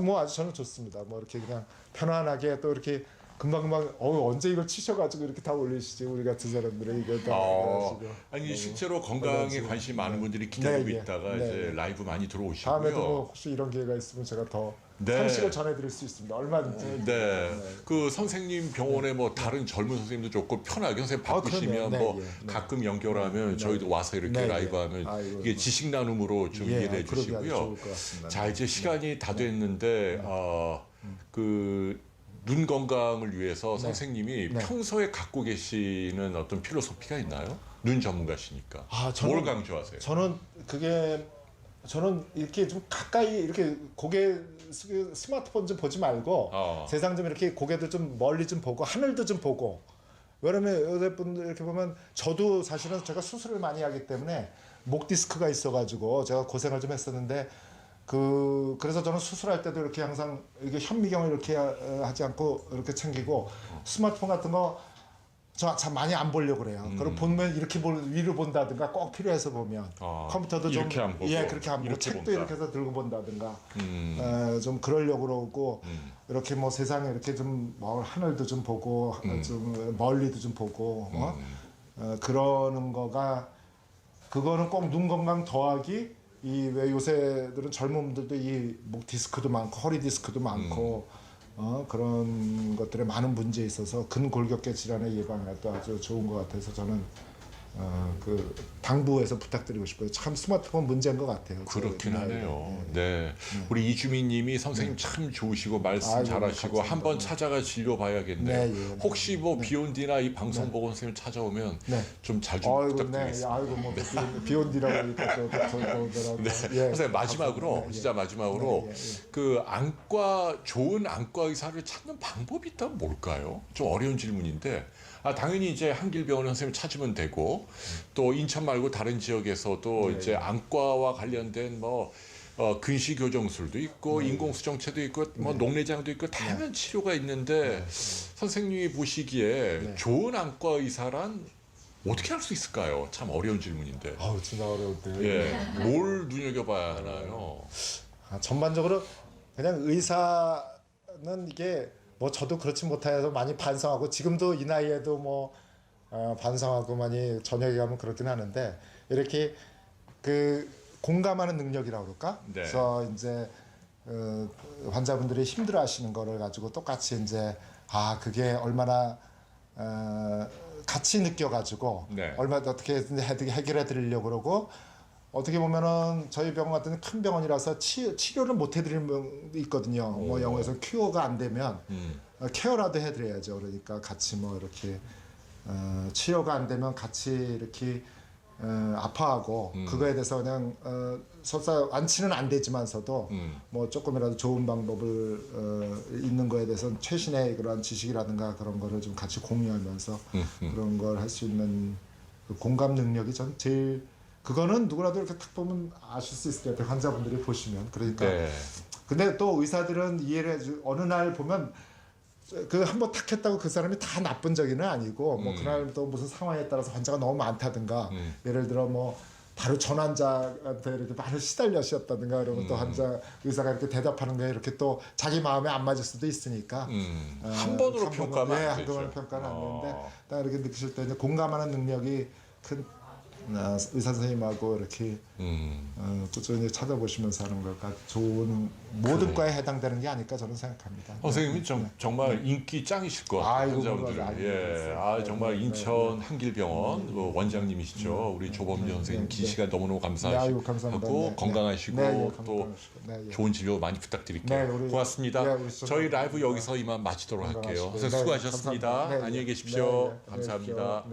뭐 아주 저는 좋습니다. 뭐 이렇게 그냥 편안하게 또 이렇게 금방금방 언제 이걸 치셔가지고 이렇게 다 올리시지 우리 같은 사람들은 이거 다 해가지고. 아니 실제로 건강에 관심이 많은 분들이 기다리고 네, 예. 있다가 네, 이제 예. 라이브 많이 들어오시고요. 다음에도 뭐 혹시 이런 기회가 있으면 제가 더 네. 상식을 전해드릴 수 있습니다. 얼마든지. 네. 그 선생님 병원에 뭐 다른 젊은 선생님도 좋고 편하게 선생님 바쁘시면 그럼요. 네, 뭐 예. 네. 가끔 연결하면 저희도 와서 이렇게 네, 라이브 예. 하면 아이고, 이게 지식 나눔으로 좀 예, 이해해 그러기 아주 주시고요. 좋을 것 같습니다. 자 이제 시간이 다 됐는데 그 눈 건강을 위해서 선생님이 네. 평소에 갖고 계시는 어떤 필로소피가 있나요? 눈 전문가시니까 뭘 강조하세요? 저는 이렇게 좀 가까이 이렇게 고개 스마트폰 좀 보지 말고 세상 좀 이렇게 고개도 좀 멀리 좀 보고 하늘도 좀 보고. 왜냐면 여자분들 이렇게 보면 저도 사실은 제가 수술을 많이 하기 때문에 목 디스크가 있어가지고 제가 고생을 좀 했었는데 그래서 저는 수술할 때도 이렇게 항상 이게 현미경을 이렇게 하지 않고 이렇게 챙기고 스마트폰 같은 거 저 참 많이 안 보려고 그래요. 그럼 보면 이렇게 위로 본다든가 꼭 필요해서 보면 컴퓨터도 좀 이렇게 안 보고 그렇게 안 보고 이렇게 책도 본다. 이렇게 해서 들고 본다든가 좀 그러려고 그러고 이렇게 뭐 세상에 이렇게 좀 하늘도 좀 보고 좀 멀리도 좀 보고 그러는 거가 그거는 꼭 눈 건강 더하기 이 왜 요새들은 젊은 분들도 이 목 디스크도 많고 허리 디스크도 많고 그런 것들에 많은 문제에 있어서 근골격계 질환의 예방에도 아주 좋은 것 같아서 저는 당부해서 부탁드리고 싶어요. 참 스마트폰 문제인 것 같아요. 그렇긴 네, 하네요. 네. 우리 이주민님이 선생님 참 좋으시고 말씀 아이고, 잘하시고 감사합니다. 한번 찾아가 진료 봐야겠네요. 네, 예. 혹시 뭐 비온디나 이 방송 보고 선생님 찾아오면 네. 좀 잘 좀 아이고, 부탁드리겠습니다. 아이고 뭐 비온디라고 하니까 또 그러더라고요. 네. 선생님 마지막으로 네, 진짜 마지막으로 네, 예. 그 좋은 안과 의사를 찾는 방법이 있다면 뭘까요? 좀 어려운 질문인데 당연히 이제 한길병원 선생님 찾으면 되고 또 인천 말고 다른 지역에서도 이제 안과와 관련된 뭐 근시 교정술도 있고 인공수정체도 있고 뭐 녹내장도 있고 다양한 치료가 있는데 선생님이 보시기에 좋은 안과 의사란 어떻게 할 수 있을까요? 참 어려운 질문인데. 진짜 어려운데요. 예, 뭘 눈여겨봐야 하나요? 전반적으로 그냥 의사는 이게 뭐 저도 그렇지 못해서 많이 반성하고 지금도 이 나이에도 뭐 반성하고 많이 저녁에 가면 그렇긴 하는데 이렇게 그 공감하는 능력이라고 그럴까? 네. 그래서 이제 환자분들이 힘들어하시는 거를 가지고 똑같이 이제 그게 얼마나 같이 느껴가지고 네. 얼마나 어떻게 해결해 드리려고 그러고 어떻게 보면은 저희 병원 같은 큰 병원이라서 치료를 못 해드리는 병도 있거든요. 뭐 영어에서 큐어가 안 되면 케어라도 해드려야죠. 그러니까 같이 뭐 이렇게 치료가 안 되면 같이 이렇게 아파하고 그거에 대해서 그냥 설사 완치는 안 되지만서도 뭐 조금이라도 좋은 방법을 있는 거에 대해서 최신의 그런 지식이라든가 그런 거를 좀 같이 공유하면서 그런 걸 할 수 있는 그 공감 능력이 전 제일 그거는 누구라도 이렇게 딱 보면 아실 수 있을 것 같아요. 환자분들이 보시면 그러니까 네. 근데 또 의사들은 이해를 어느 날 보면 그 한번 탁 했다고 그 사람이 다 나쁜 적은 아니고 뭐 그날 또 무슨 상황에 따라서 환자가 너무 많다든가 예를 들어 뭐 바로 전환자한테 이렇게 많이 시달려셨다든가 그러면 또 환자 의사가 이렇게 대답하는 거에 이렇게 또 자기 마음에 안 맞을 수도 있으니까 한 번으로 평가하면 안 되죠. 한번으로 평가는 안 되는데 딱 이렇게 느끼실 때 이제 공감하는 능력이 큰 의사 선생님하고 이렇게 꾸준히 찾아보시면서 하는 것과 좋은 모든 과에 해당되는 게 아닐까 저는 생각합니다. 선생님이 정말 인기 짱이실 것 같아요. 환자분들. 예, 정말 인천 한길병원 그 원장님이시죠. 우리 조범진 선생님 긴 시간 너무너무 감사하고 건강하시고 또 좋은 진료 많이 부탁드릴게요. 고맙습니다. 저희 라이브 여기서 이만 마치도록 할게요. 선생님 수고하셨습니다. 안녕히 계십시오. 감사합니다.